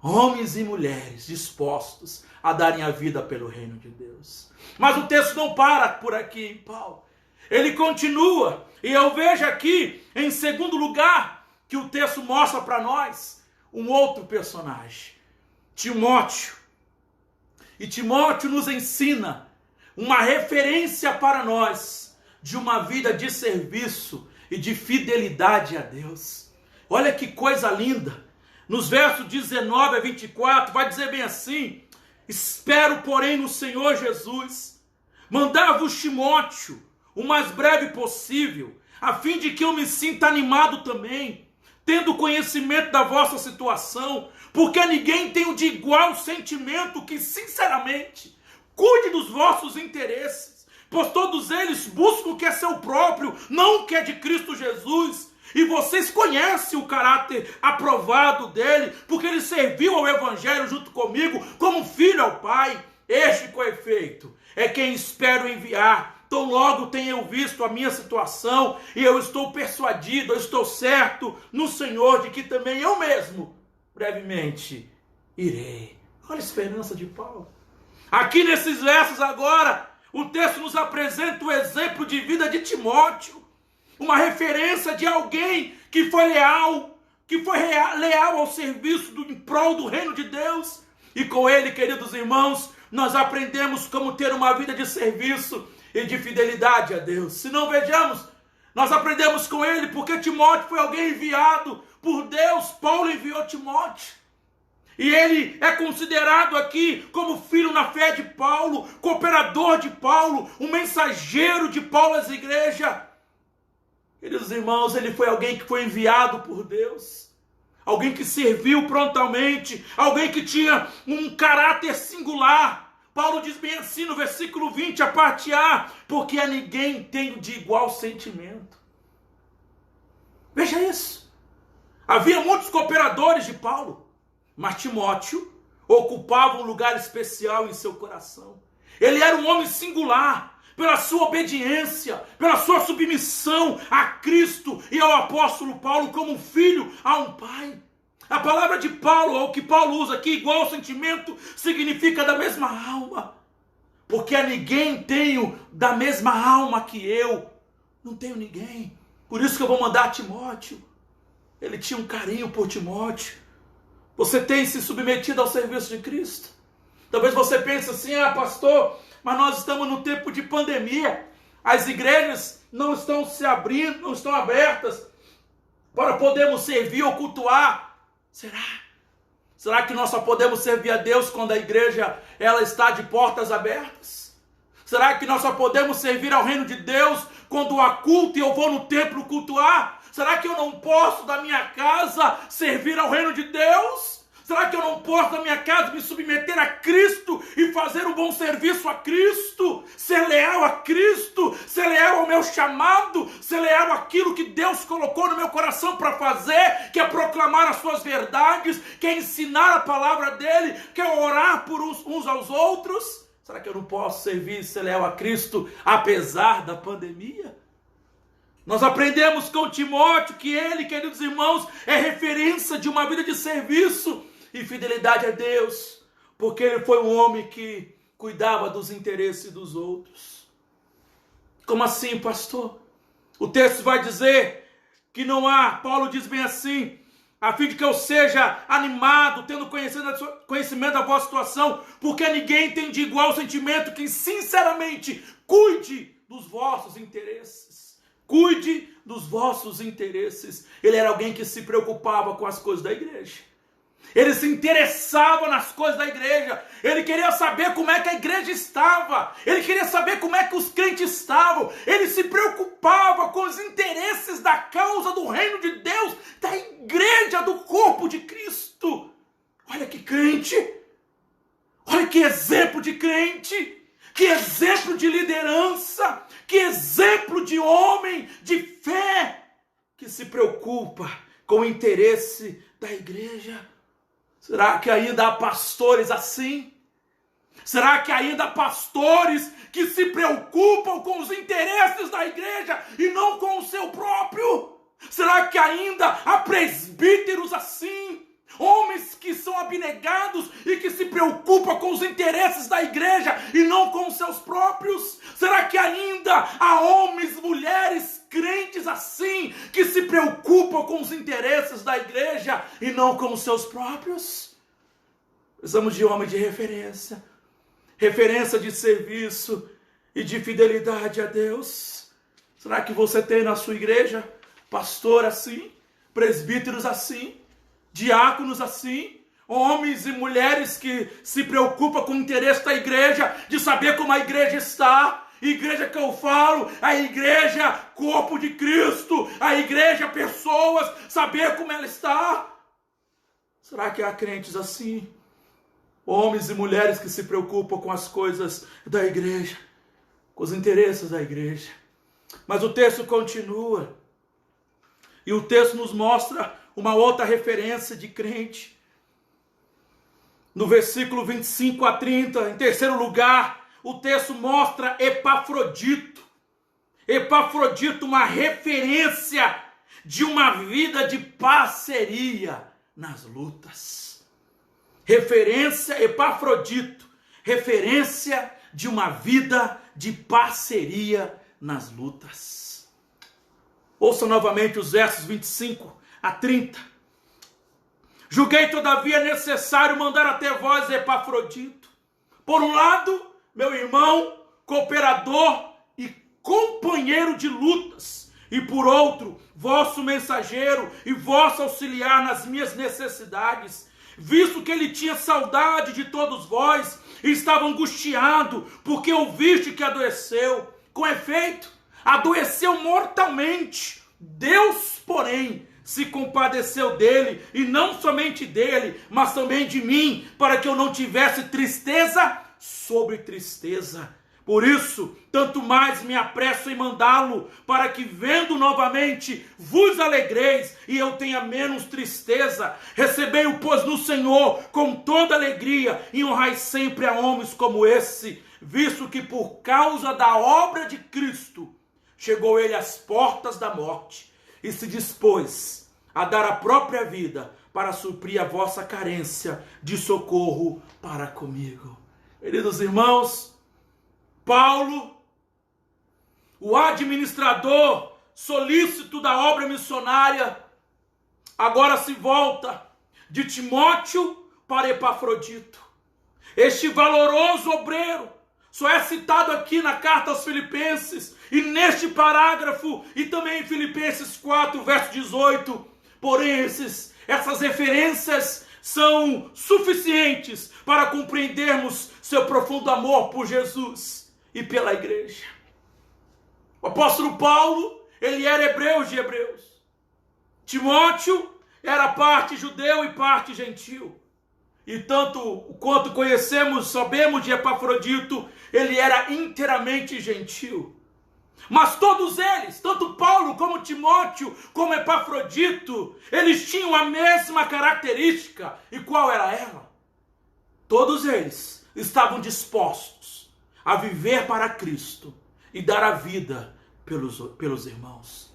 Homens e mulheres dispostos a darem a vida pelo reino de Deus. Mas o texto não para por aqui em Paulo. Ele continua, e eu vejo aqui, em segundo lugar, que o texto mostra para nós um outro personagem, Timóteo. E Timóteo nos ensina uma referência para nós de uma vida de serviço e de fidelidade a Deus. Olha que coisa linda. Nos versos 19 a 24, vai dizer bem assim: espero, porém, no Senhor Jesus, mandar-vos Timóteo, o mais breve possível, a fim de que eu me sinta animado também, tendo conhecimento da vossa situação, porque ninguém tem o de igual sentimento que, sinceramente, cuide dos vossos interesses, pois todos eles buscam o que é seu próprio, não o que é de Cristo Jesus. E vocês conhecem o caráter aprovado dele, porque ele serviu ao Evangelho junto comigo como filho ao Pai. Este, com efeito, é quem espero enviar. Tão logo tenho eu visto a minha situação, e eu estou persuadido, eu estou certo no Senhor de que também eu mesmo, brevemente, irei. Olha a esperança de Paulo. Aqui nesses versos agora, o texto nos apresenta o exemplo de vida de Timóteo, uma referência de alguém que foi leal ao serviço em prol do reino de Deus. E com ele, queridos irmãos, nós aprendemos como ter uma vida de serviço e de fidelidade a Deus. Se não vejamos, nós aprendemos com ele porque Timóteo foi alguém enviado por Deus. Paulo enviou Timóteo. E ele é considerado aqui como filho na fé de Paulo, cooperador de Paulo, um mensageiro de Paulo às igrejas. Queridos irmãos, ele foi alguém que foi enviado por Deus, alguém que serviu prontamente, alguém que tinha um caráter singular. Paulo diz bem assim no versículo 20, a parte A, porque a ninguém tem de igual sentimento. Veja isso. Havia muitos cooperadores de Paulo, mas Timóteo ocupava um lugar especial em seu coração. Ele era um homem singular, pela sua obediência, pela sua submissão a Cristo e ao apóstolo Paulo como um filho a um pai. A palavra de Paulo, ou que Paulo usa aqui, igual sentimento, significa da mesma alma. Porque a ninguém tenho da mesma alma que eu. Não tenho ninguém. Por isso que eu vou mandar Timóteo. Ele tinha um carinho por Timóteo. Você tem se submetido ao serviço de Cristo? Talvez você pense assim, pastor, mas nós estamos no tempo de pandemia. As igrejas não estão se abrindo, não estão abertas para podermos servir ou cultuar. Será? Será que nós só podemos servir a Deus quando a igreja ela está de portas abertas? Será que nós só podemos servir ao reino de Deus quando há culto e eu vou no templo cultuar? Será que eu não posso da minha casa servir ao reino de Deus? Será que eu não posso da minha casa me submeter a Cristo e fazer um bom serviço a Cristo? Ser leal a Cristo, ser leal ao meu chamado, ser leal àquilo que Deus colocou no meu coração para fazer, que é proclamar as suas verdades, que é ensinar a palavra dele, que é orar por uns aos outros? Será que eu não posso servir e ser leal a Cristo apesar da pandemia? Nós aprendemos com Timóteo que ele, queridos irmãos, é referência de uma vida de serviço e fidelidade a Deus, porque ele foi um homem que cuidava dos interesses dos outros. Como assim, pastor? O texto vai dizer que não há, Paulo diz bem assim, a fim de que eu seja animado, tendo conhecimento da vossa situação, porque ninguém tem de igual sentimento que sinceramente cuide dos vossos interesses. Cuide dos vossos interesses. Ele era alguém que se preocupava com as coisas da igreja. Ele se interessava nas coisas da igreja. Ele queria saber como é que a igreja estava. Ele queria saber como é que os crentes estavam. Ele se preocupava com os interesses da causa do reino de Deus, da igreja, do corpo de Cristo. Olha que crente. Olha que exemplo de crente. Que exemplo de liderança. Que exemplo de homem de fé que se preocupa com o interesse da igreja. Será que ainda há pastores assim? Será que ainda há pastores que se preocupam com os interesses da igreja e não com o seu próprio? Será que ainda há presbíteros assim? Homens que são abnegados e que se preocupam com os interesses da igreja e não com os seus próprios? Será que ainda há homens, mulheres, crentes assim, que se preocupam com os interesses da igreja e não com os seus próprios? Precisamos de homem de referência, referência de serviço e de fidelidade a Deus. Será que você tem na sua igreja pastor assim, presbíteros assim, diáconos assim, homens e mulheres que se preocupam com o interesse da igreja, de saber como a igreja está, Igreja que eu falo, a igreja corpo de Cristo, a igreja pessoas, saber como ela está. Será que há crentes assim? Homens e mulheres que se preocupam com as coisas da igreja, com os interesses da igreja. Mas o texto continua. E o texto nos mostra uma outra referência de crente. No versículo 25 a 30, em terceiro lugar, o texto mostra Epafrodito. Epafrodito, uma referência de uma vida de parceria nas lutas. Referência, Epafrodito, referência de uma vida de parceria nas lutas. Ouça novamente os versos 25 a 30. Julguei todavia necessário mandar até vós Epafrodito. Por um lado, meu irmão, cooperador e companheiro de lutas. E por outro, vosso mensageiro e vosso auxiliar nas minhas necessidades. Visto que ele tinha saudade de todos vós e estava angustiado, porque ouviste que adoeceu. Com efeito, adoeceu mortalmente. Deus, porém, se compadeceu dele, e não somente dele, mas também de mim, para que eu não tivesse tristeza sobre tristeza. Por isso, tanto mais me apresso em mandá-lo, para que, vendo novamente, vos alegreis, e eu tenha menos tristeza. Recebei-o, pois, no Senhor, com toda alegria, e honrai sempre a homens como esse, visto que por causa da obra de Cristo, chegou ele às portas da morte, e se dispôs a dar a própria vida, para suprir a vossa carência de socorro para comigo. Queridos irmãos, Paulo, o administrador solícito da obra missionária, agora se volta de Timóteo para Epafrodito. Este valoroso obreiro só é citado aqui na carta aos Filipenses e neste parágrafo e também em Filipenses 4, verso 18. Porém, essas referências são suficientes para compreendermos seu profundo amor por Jesus e pela igreja. O apóstolo Paulo, ele era hebreu de hebreus. Timóteo era parte judeu e parte gentil. E tanto quanto conhecemos, sabemos de Epafrodito, ele era inteiramente gentil. Mas todos eles, tanto Paulo como Timóteo, como Epafrodito, eles tinham a mesma característica. E qual era ela? Todos eles estavam dispostos a viver para Cristo e dar a vida pelos irmãos.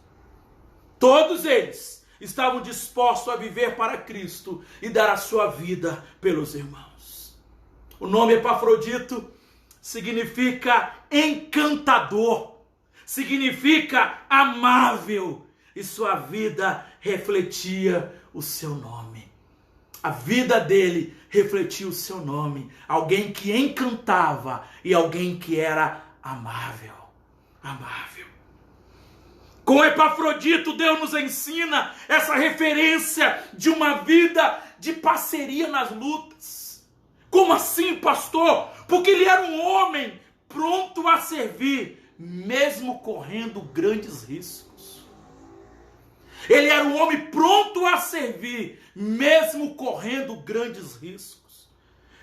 Todos eles estavam dispostos a viver para Cristo e dar a sua vida pelos irmãos. O nome Epafrodito significa encantador, significa amável, e sua vida refletia o seu nome. A vida dele refletia o seu nome, alguém que encantava e alguém que era amável. Amável. Com Epafrodito, Deus nos ensina essa referência de uma vida de parceria nas lutas. Como assim, pastor? Porque ele era um homem pronto a servir, mesmo correndo grandes riscos. Ele era um homem pronto a servir, mesmo correndo grandes riscos.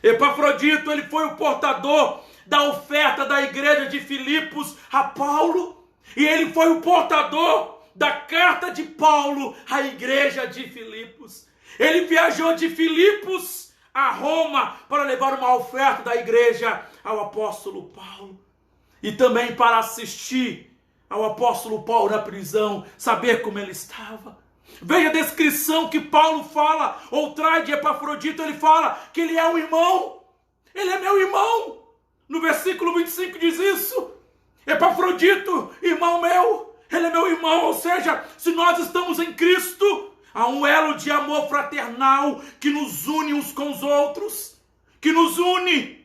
Epafrodito, ele foi o portador da oferta da igreja de Filipos a Paulo, e ele foi o portador da carta de Paulo à igreja de Filipos. Ele viajou de Filipos a Roma para levar uma oferta da igreja ao apóstolo Paulo. E também para assistir ao apóstolo Paulo na prisão, saber como ele estava. Veja a descrição que Paulo fala, ou traz de Epafrodito, ele fala que ele é um irmão. Ele é meu irmão. No versículo 25 diz isso. Epafrodito, irmão meu, ele é meu irmão. Ou seja, se nós estamos em Cristo, há um elo de amor fraternal que nos une uns com os outros. Que nos une.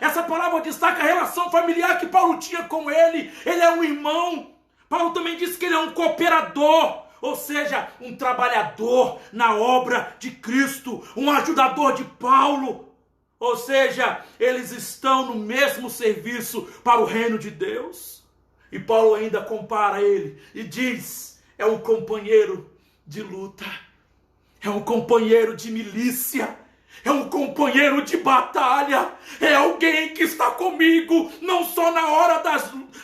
Essa palavra destaca a relação familiar que Paulo tinha com ele. Ele é um irmão. Paulo também disse que ele é um cooperador, ou seja, um trabalhador na obra de Cristo, um ajudador de Paulo. Ou seja, eles estão no mesmo serviço para o reino de Deus. E Paulo ainda compara ele e diz: é um companheiro de luta, é um companheiro de milícia, é um companheiro de batalha, é alguém que está comigo, não só na hora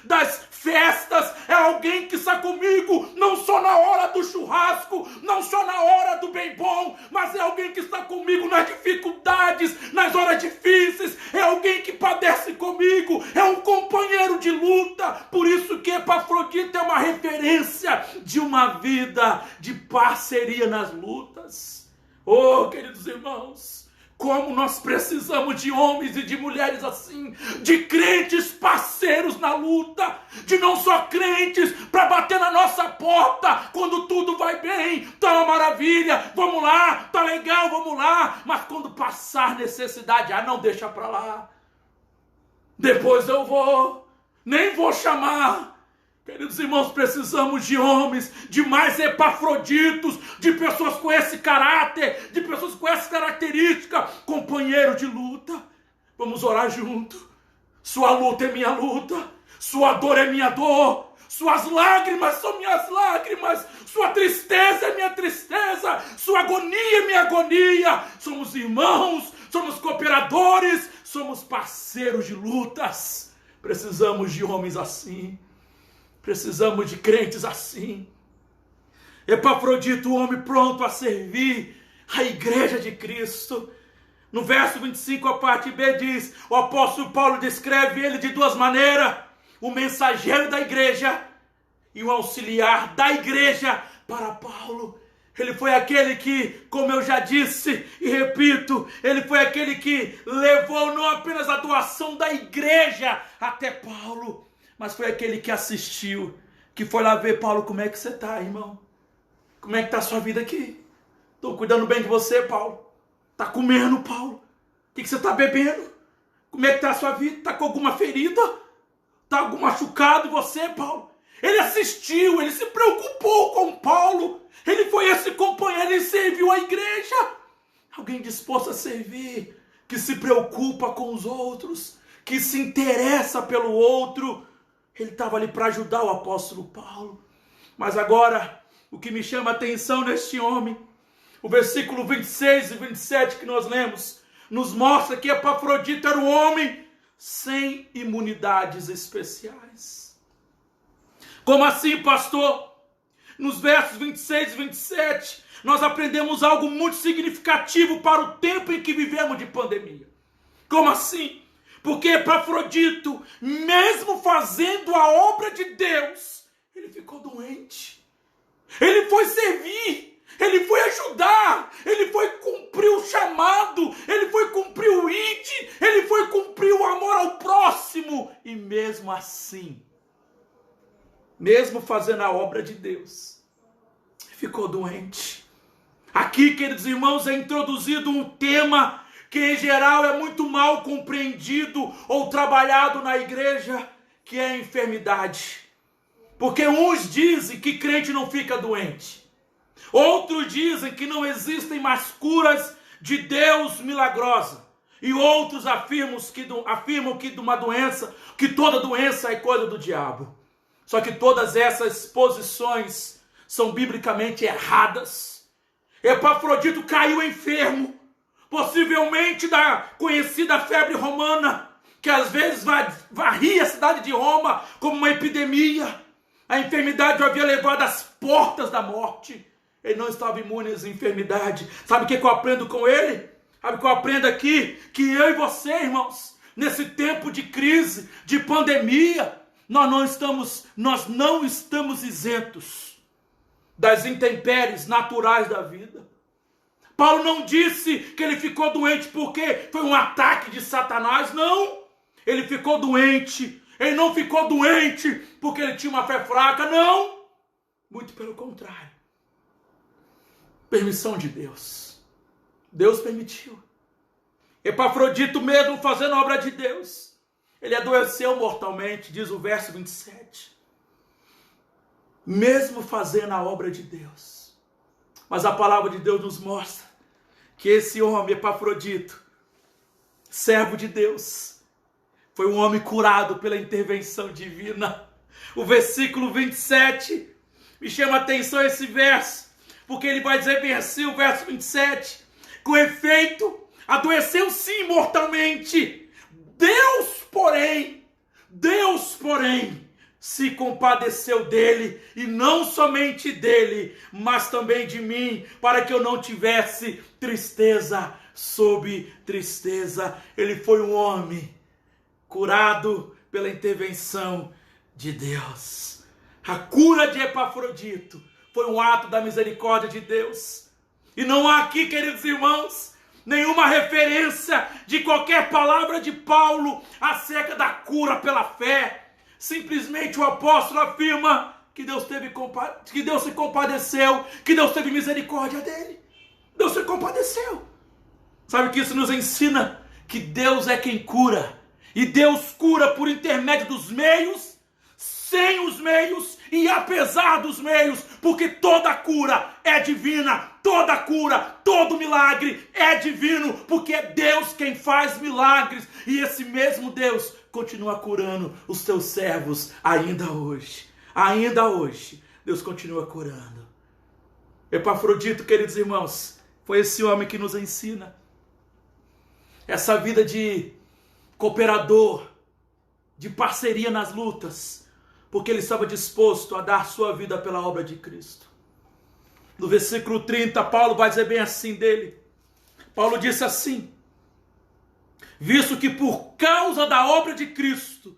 das festas, é alguém que está comigo, não só na hora do churrasco, não só na hora do bem bom, mas é alguém que está comigo nas dificuldades, nas horas difíceis, é alguém que padece comigo, é um companheiro de luta. Por isso que Epafrodito é uma referência de uma vida de parceria nas lutas. Oh, queridos irmãos, como nós precisamos de homens e de mulheres assim, de crentes parceiros na luta, de não só crentes para bater na nossa porta quando tudo vai bem, tá uma maravilha, vamos lá, tá legal, vamos lá, mas quando passar necessidade, não deixa para lá, depois eu vou, nem vou chamar. Queridos irmãos, precisamos de homens, de mais Epafroditos, de pessoas com esse caráter, de pessoas com essa característica, companheiro de luta. Vamos orar junto. Sua luta é minha luta, sua dor é minha dor, suas lágrimas são minhas lágrimas, sua tristeza é minha tristeza, sua agonia é minha agonia. Somos irmãos, somos cooperadores, somos parceiros de lutas. Precisamos de homens assim. Precisamos de crentes assim. Epafrodito, o homem pronto a servir a igreja de Cristo. No verso 25, a parte B diz, o apóstolo Paulo descreve ele de duas maneiras: o mensageiro da igreja e o auxiliar da igreja para Paulo. Ele foi aquele que, como eu já disse e repito, ele foi aquele que levou não apenas a doação da igreja até Paulo, mas foi aquele que assistiu, que foi lá ver: Paulo, como é que você está, irmão? Como é que está a sua vida aqui? Estou cuidando bem de você, Paulo. Está comendo, Paulo? O que você está bebendo? Como é que está a sua vida? Está com alguma ferida? Está algum machucado em você, Paulo? Ele assistiu, ele se preocupou com Paulo. Ele foi esse companheiro, ele serviu a igreja. Alguém disposto a servir, que se preocupa com os outros, que se interessa pelo outro. Ele estava ali para ajudar o apóstolo Paulo. Mas agora, o que me chama a atenção neste homem, o versículo 26 e 27 que nós lemos, nos mostra que Epafrodito era um homem sem imunidades especiais. Como assim, pastor? Nos versos 26 e 27, nós aprendemos algo muito significativo para o tempo em que vivemos de pandemia. Como assim? Porque Epafrodito, mesmo fazendo a obra de Deus, ele ficou doente. Ele foi servir, ele foi ajudar, ele foi cumprir o chamado, ele foi cumprir o ID, ele foi cumprir o amor ao próximo. E mesmo assim, mesmo fazendo a obra de Deus, ficou doente. Aqui, queridos irmãos, é introduzido um tema que em geral é muito mal compreendido ou trabalhado na igreja, que é a enfermidade. Porque uns dizem que crente não fica doente, outros dizem que não existem mais curas de Deus milagrosa, e outros afirmam que de uma doença, que toda doença é coisa do diabo. Só que todas essas posições são biblicamente erradas. Epafrodito caiu enfermo, possivelmente da conhecida febre romana, que às vezes varria a cidade de Roma como uma epidemia. A enfermidade o havia levado às portas da morte. Ele não estava imune às enfermidades. Sabe o que eu aprendo com ele? Sabe o que eu aprendo aqui? Que eu e você, irmãos, nesse tempo de crise, de pandemia, nós não estamos isentos das intempéries naturais da vida. Paulo não disse que ele ficou doente porque foi um ataque de Satanás, não. Ele ficou doente, ele não ficou doente porque ele tinha uma fé fraca, não. Muito pelo contrário. Permissão de Deus. Deus permitiu. Epafrodito, mesmo fazendo a obra de Deus, ele adoeceu mortalmente, diz o verso 27. Mesmo fazendo a obra de Deus. Mas a palavra de Deus nos mostra que esse homem, Epafrodito, servo de Deus, foi um homem curado pela intervenção divina. O versículo 27, me chama a atenção esse verso, porque ele vai dizer bem assim, o verso 27, com efeito, adoeceu sim mortalmente, Deus, porém, se compadeceu dele, e não somente dele, mas também de mim, para que eu não tivesse tristeza sobre tristeza. Ele foi um homem curado pela intervenção de Deus. A cura de Epafrodito foi um ato da misericórdia de Deus. E não há aqui, queridos irmãos, nenhuma referência de qualquer palavra de Paulo acerca da cura pela fé. Simplesmente o apóstolo afirma que Deus se compadeceu, que Deus teve misericórdia dele. Deus se compadeceu. Sabe o que isso nos ensina? Que Deus é quem cura. E Deus cura por intermédio dos meios, sem os meios e apesar dos meios, porque toda cura é divina, toda cura, todo milagre é divino, porque é Deus quem faz milagres, e esse mesmo Deus continua curando os seus servos ainda hoje. Ainda hoje, Deus continua curando. Epafrodito, queridos irmãos, foi esse homem que nos ensina essa vida de cooperador, de parceria nas lutas, porque ele estava disposto a dar sua vida pela obra de Cristo. No versículo 30, Paulo vai dizer bem assim dele. Paulo disse assim: visto que por causa da obra de Cristo,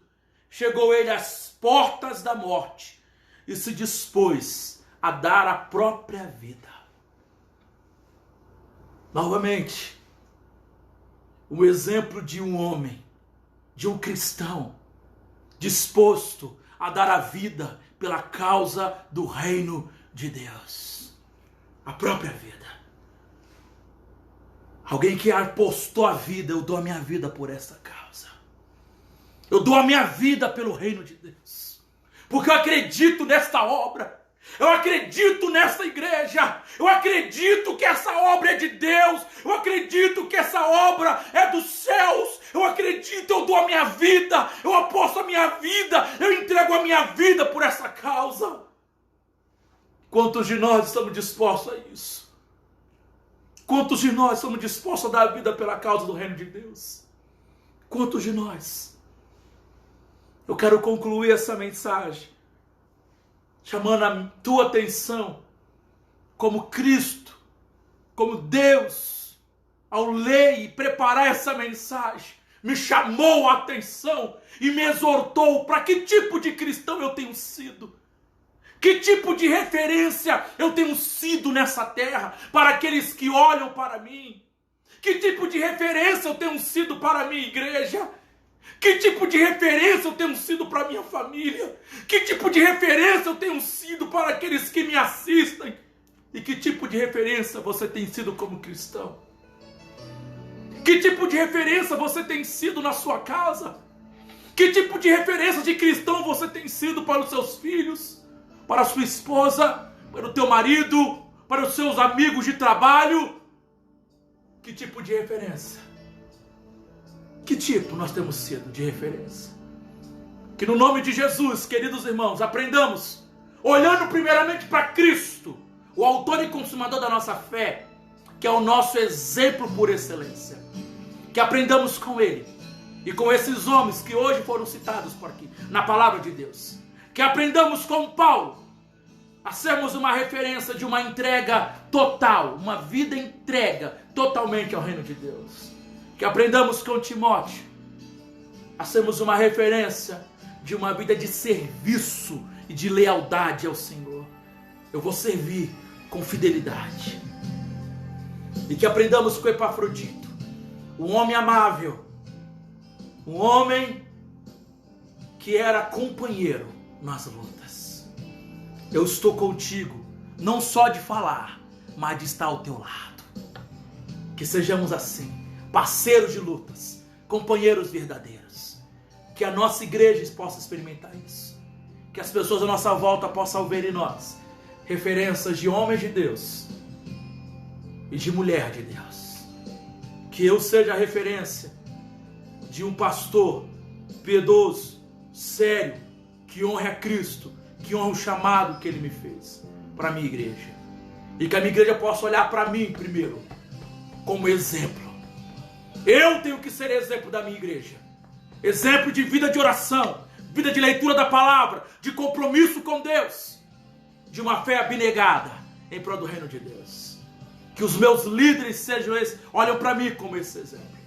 chegou ele às portas da morte e se dispôs a dar a própria vida. Novamente, o exemplo de um homem, de um cristão, disposto a dar a vida pela causa do reino de Deus. A própria vida. Alguém que apostou a vida, eu dou a minha vida por essa causa. Eu dou a minha vida pelo reino de Deus. Porque eu acredito nesta obra. Eu acredito nessa igreja. Eu acredito que essa obra é de Deus. Eu acredito que essa obra é dos céus. Eu acredito, eu dou a minha vida. Eu aposto a minha vida. Eu entrego a minha vida por essa causa. Quantos de nós estamos dispostos a isso? Quantos de nós estamos dispostos a dar a vida pela causa do reino de Deus? Quantos de nós? Eu quero concluir essa mensagem chamando a tua atenção como Cristo, como Deus, ao ler e preparar essa mensagem, me chamou a atenção e me exortou para que tipo de cristão eu tenho sido. Que tipo de referência eu tenho sido nessa terra para aqueles que olham para mim? Que tipo de referência eu tenho sido para a minha igreja? Que tipo de referência eu tenho sido para a minha família? Que tipo de referência eu tenho sido para aqueles que me assistem? E que tipo de referência você tem sido como cristão? Que tipo de referência você tem sido na sua casa? Que tipo de referência de cristão você tem sido para os seus filhos? Para a sua esposa, para o teu marido, para os seus amigos de trabalho? Que tipo de referência? Que tipo nós temos sido de referência? Que no nome de Jesus, queridos irmãos, aprendamos, olhando primeiramente para Cristo, o autor e consumador da nossa fé, que é o nosso exemplo por excelência. Que aprendamos com Ele e com esses homens que hoje foram citados por aqui, na palavra de Deus. Que aprendamos com Paulo a sermos uma referência de uma entrega total, uma vida entrega totalmente ao reino de Deus. Que aprendamos com Timóteo a sermos uma referência de uma vida de serviço e de lealdade ao Senhor. Eu vou servir com fidelidade. E que aprendamos com Epafrodito, um homem amável, um homem que era companheiro nas lutas. Eu estou contigo, não só de falar, mas de estar ao teu lado. Que sejamos assim, parceiros de lutas, companheiros verdadeiros. Que a nossa igreja possa experimentar isso. Que as pessoas à nossa volta possam ver em nós referências de homens de Deus e de mulher de Deus. Que eu seja a referência de um pastor piedoso, sério, que honre a Cristo, que honra o chamado que Ele me fez para a minha igreja. E que a minha igreja possa olhar para mim primeiro como exemplo. Eu tenho que ser exemplo da minha igreja. Exemplo de vida de oração, vida de leitura da palavra, de compromisso com Deus, de uma fé abnegada em prol do reino de Deus. Que os meus líderes sejam esses, olham para mim como esse exemplo.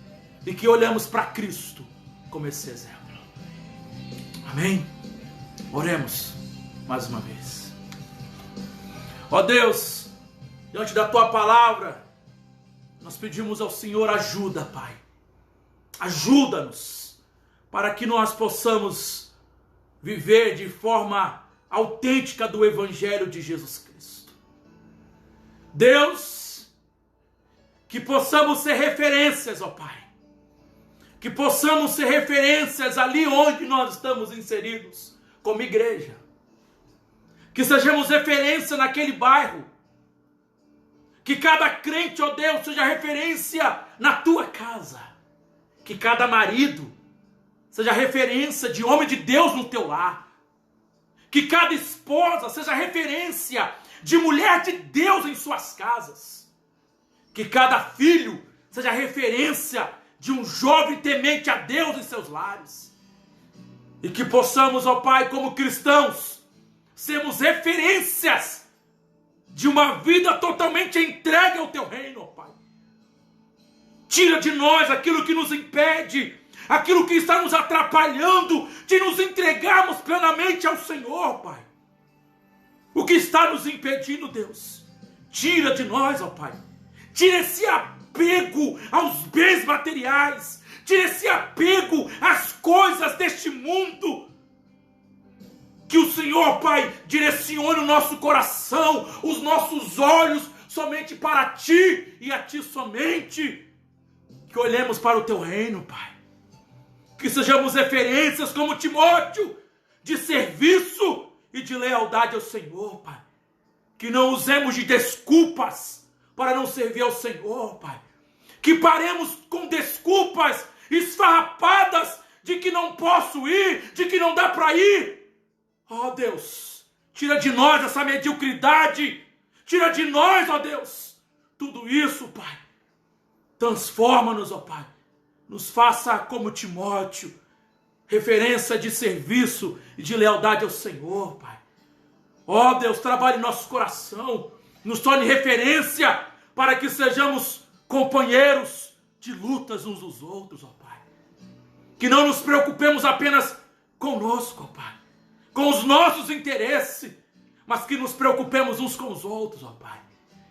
E que olhamos para Cristo como esse exemplo. Amém? Oremos mais uma vez. Ó Deus, diante da Tua palavra, nós pedimos ao Senhor ajuda, Pai. Ajuda-nos para que nós possamos viver de forma autêntica do Evangelho de Jesus Cristo. Deus, que possamos ser referências, ó Pai. Que possamos ser referências ali onde nós estamos inseridos como igreja. Que sejamos referência naquele bairro. Que cada crente, ó Deus, seja referência na Tua casa. Que cada marido seja referência de homem de Deus no teu lar. Que cada esposa seja referência de mulher de Deus em suas casas. Que cada filho seja referência de um jovem temente a Deus em seus lares. E que possamos, ó Pai, como cristãos, sermos referências de uma vida totalmente entregue ao Teu reino, ó Pai. Tira de nós aquilo que nos impede, aquilo que está nos atrapalhando de nos entregarmos plenamente ao Senhor, Pai. O que está nos impedindo, Deus, tira de nós, ó Pai. Tira esse apego aos bens materiais, tira esse apego às coisas deste mundo. Que o Senhor, Pai, direcione o nosso coração, os nossos olhos somente para Ti e a Ti somente. Que olhemos para o Teu reino, Pai. Que sejamos referências como Timóteo, de serviço e de lealdade ao Senhor, Pai. Que não usemos de desculpas para não servir ao Senhor, Pai. Que paremos com desculpas esfarrapadas de que não posso ir, de que não dá para ir. Ó Deus, tira de nós essa mediocridade, tira de nós, ó Deus, tudo isso, Pai. Transforma-nos, ó Pai. Nos faça como Timóteo, referência de serviço e de lealdade ao Senhor, Pai. Ó Deus, trabalhe em nosso coração, nos torne referência para que sejamos companheiros de lutas uns dos outros, ó Pai. Que não nos preocupemos apenas conosco, ó Pai, com os nossos interesses, mas que nos preocupemos uns com os outros, ó Pai.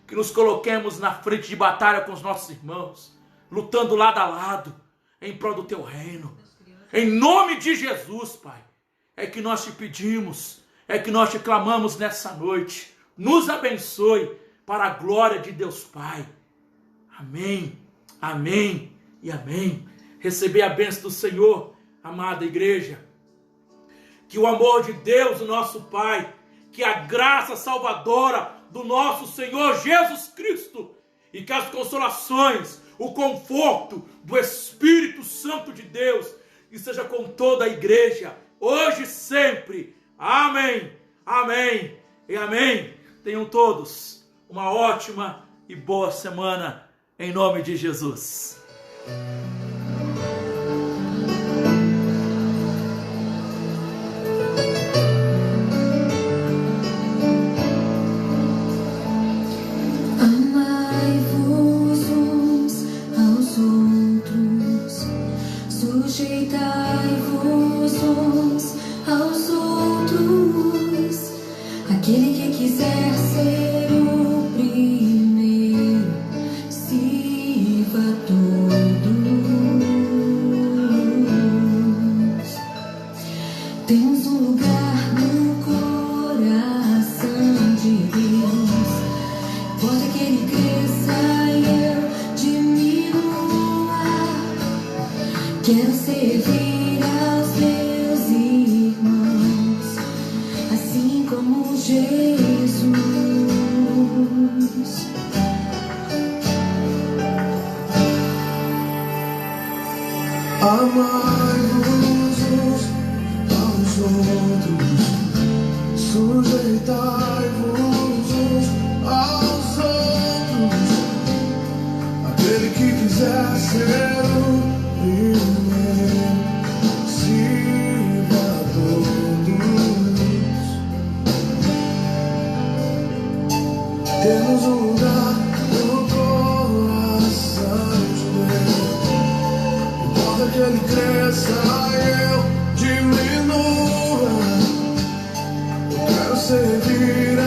Que nos coloquemos na frente de batalha com os nossos irmãos, lutando lado a lado, em prol do Teu reino. Em nome de Jesus, Pai, é que nós Te pedimos, é que nós Te clamamos nessa noite. Nos abençoe para a glória de Deus Pai. Amém, amém e amém. Receber a bênção do Senhor, amada igreja. Que o amor de Deus, o nosso Pai, que a graça salvadora do nosso Senhor Jesus Cristo e que as consolações, o conforto do Espírito Santo de Deus e seja com toda a igreja, hoje e sempre. Amém, amém e amém. Tenham todos uma ótima e boa semana, em nome de Jesus. Sujeitai-vos uns aos outros. Aquele que quiser ser o primeiro, sirva a todos. Temos um lugar no coração de Deus. Pode que Ele cresça e eu diminua. Quero servir aos meus irmãos, assim como Jesus. Amai-vos uns aos outros, sujeitai-vos uns aos outros. Aquele que quiser ser o primeiro, sirva a todos. Temos um lugar no coração de Deus. Importa que Ele cresça e eu diminua. Eu quero servir a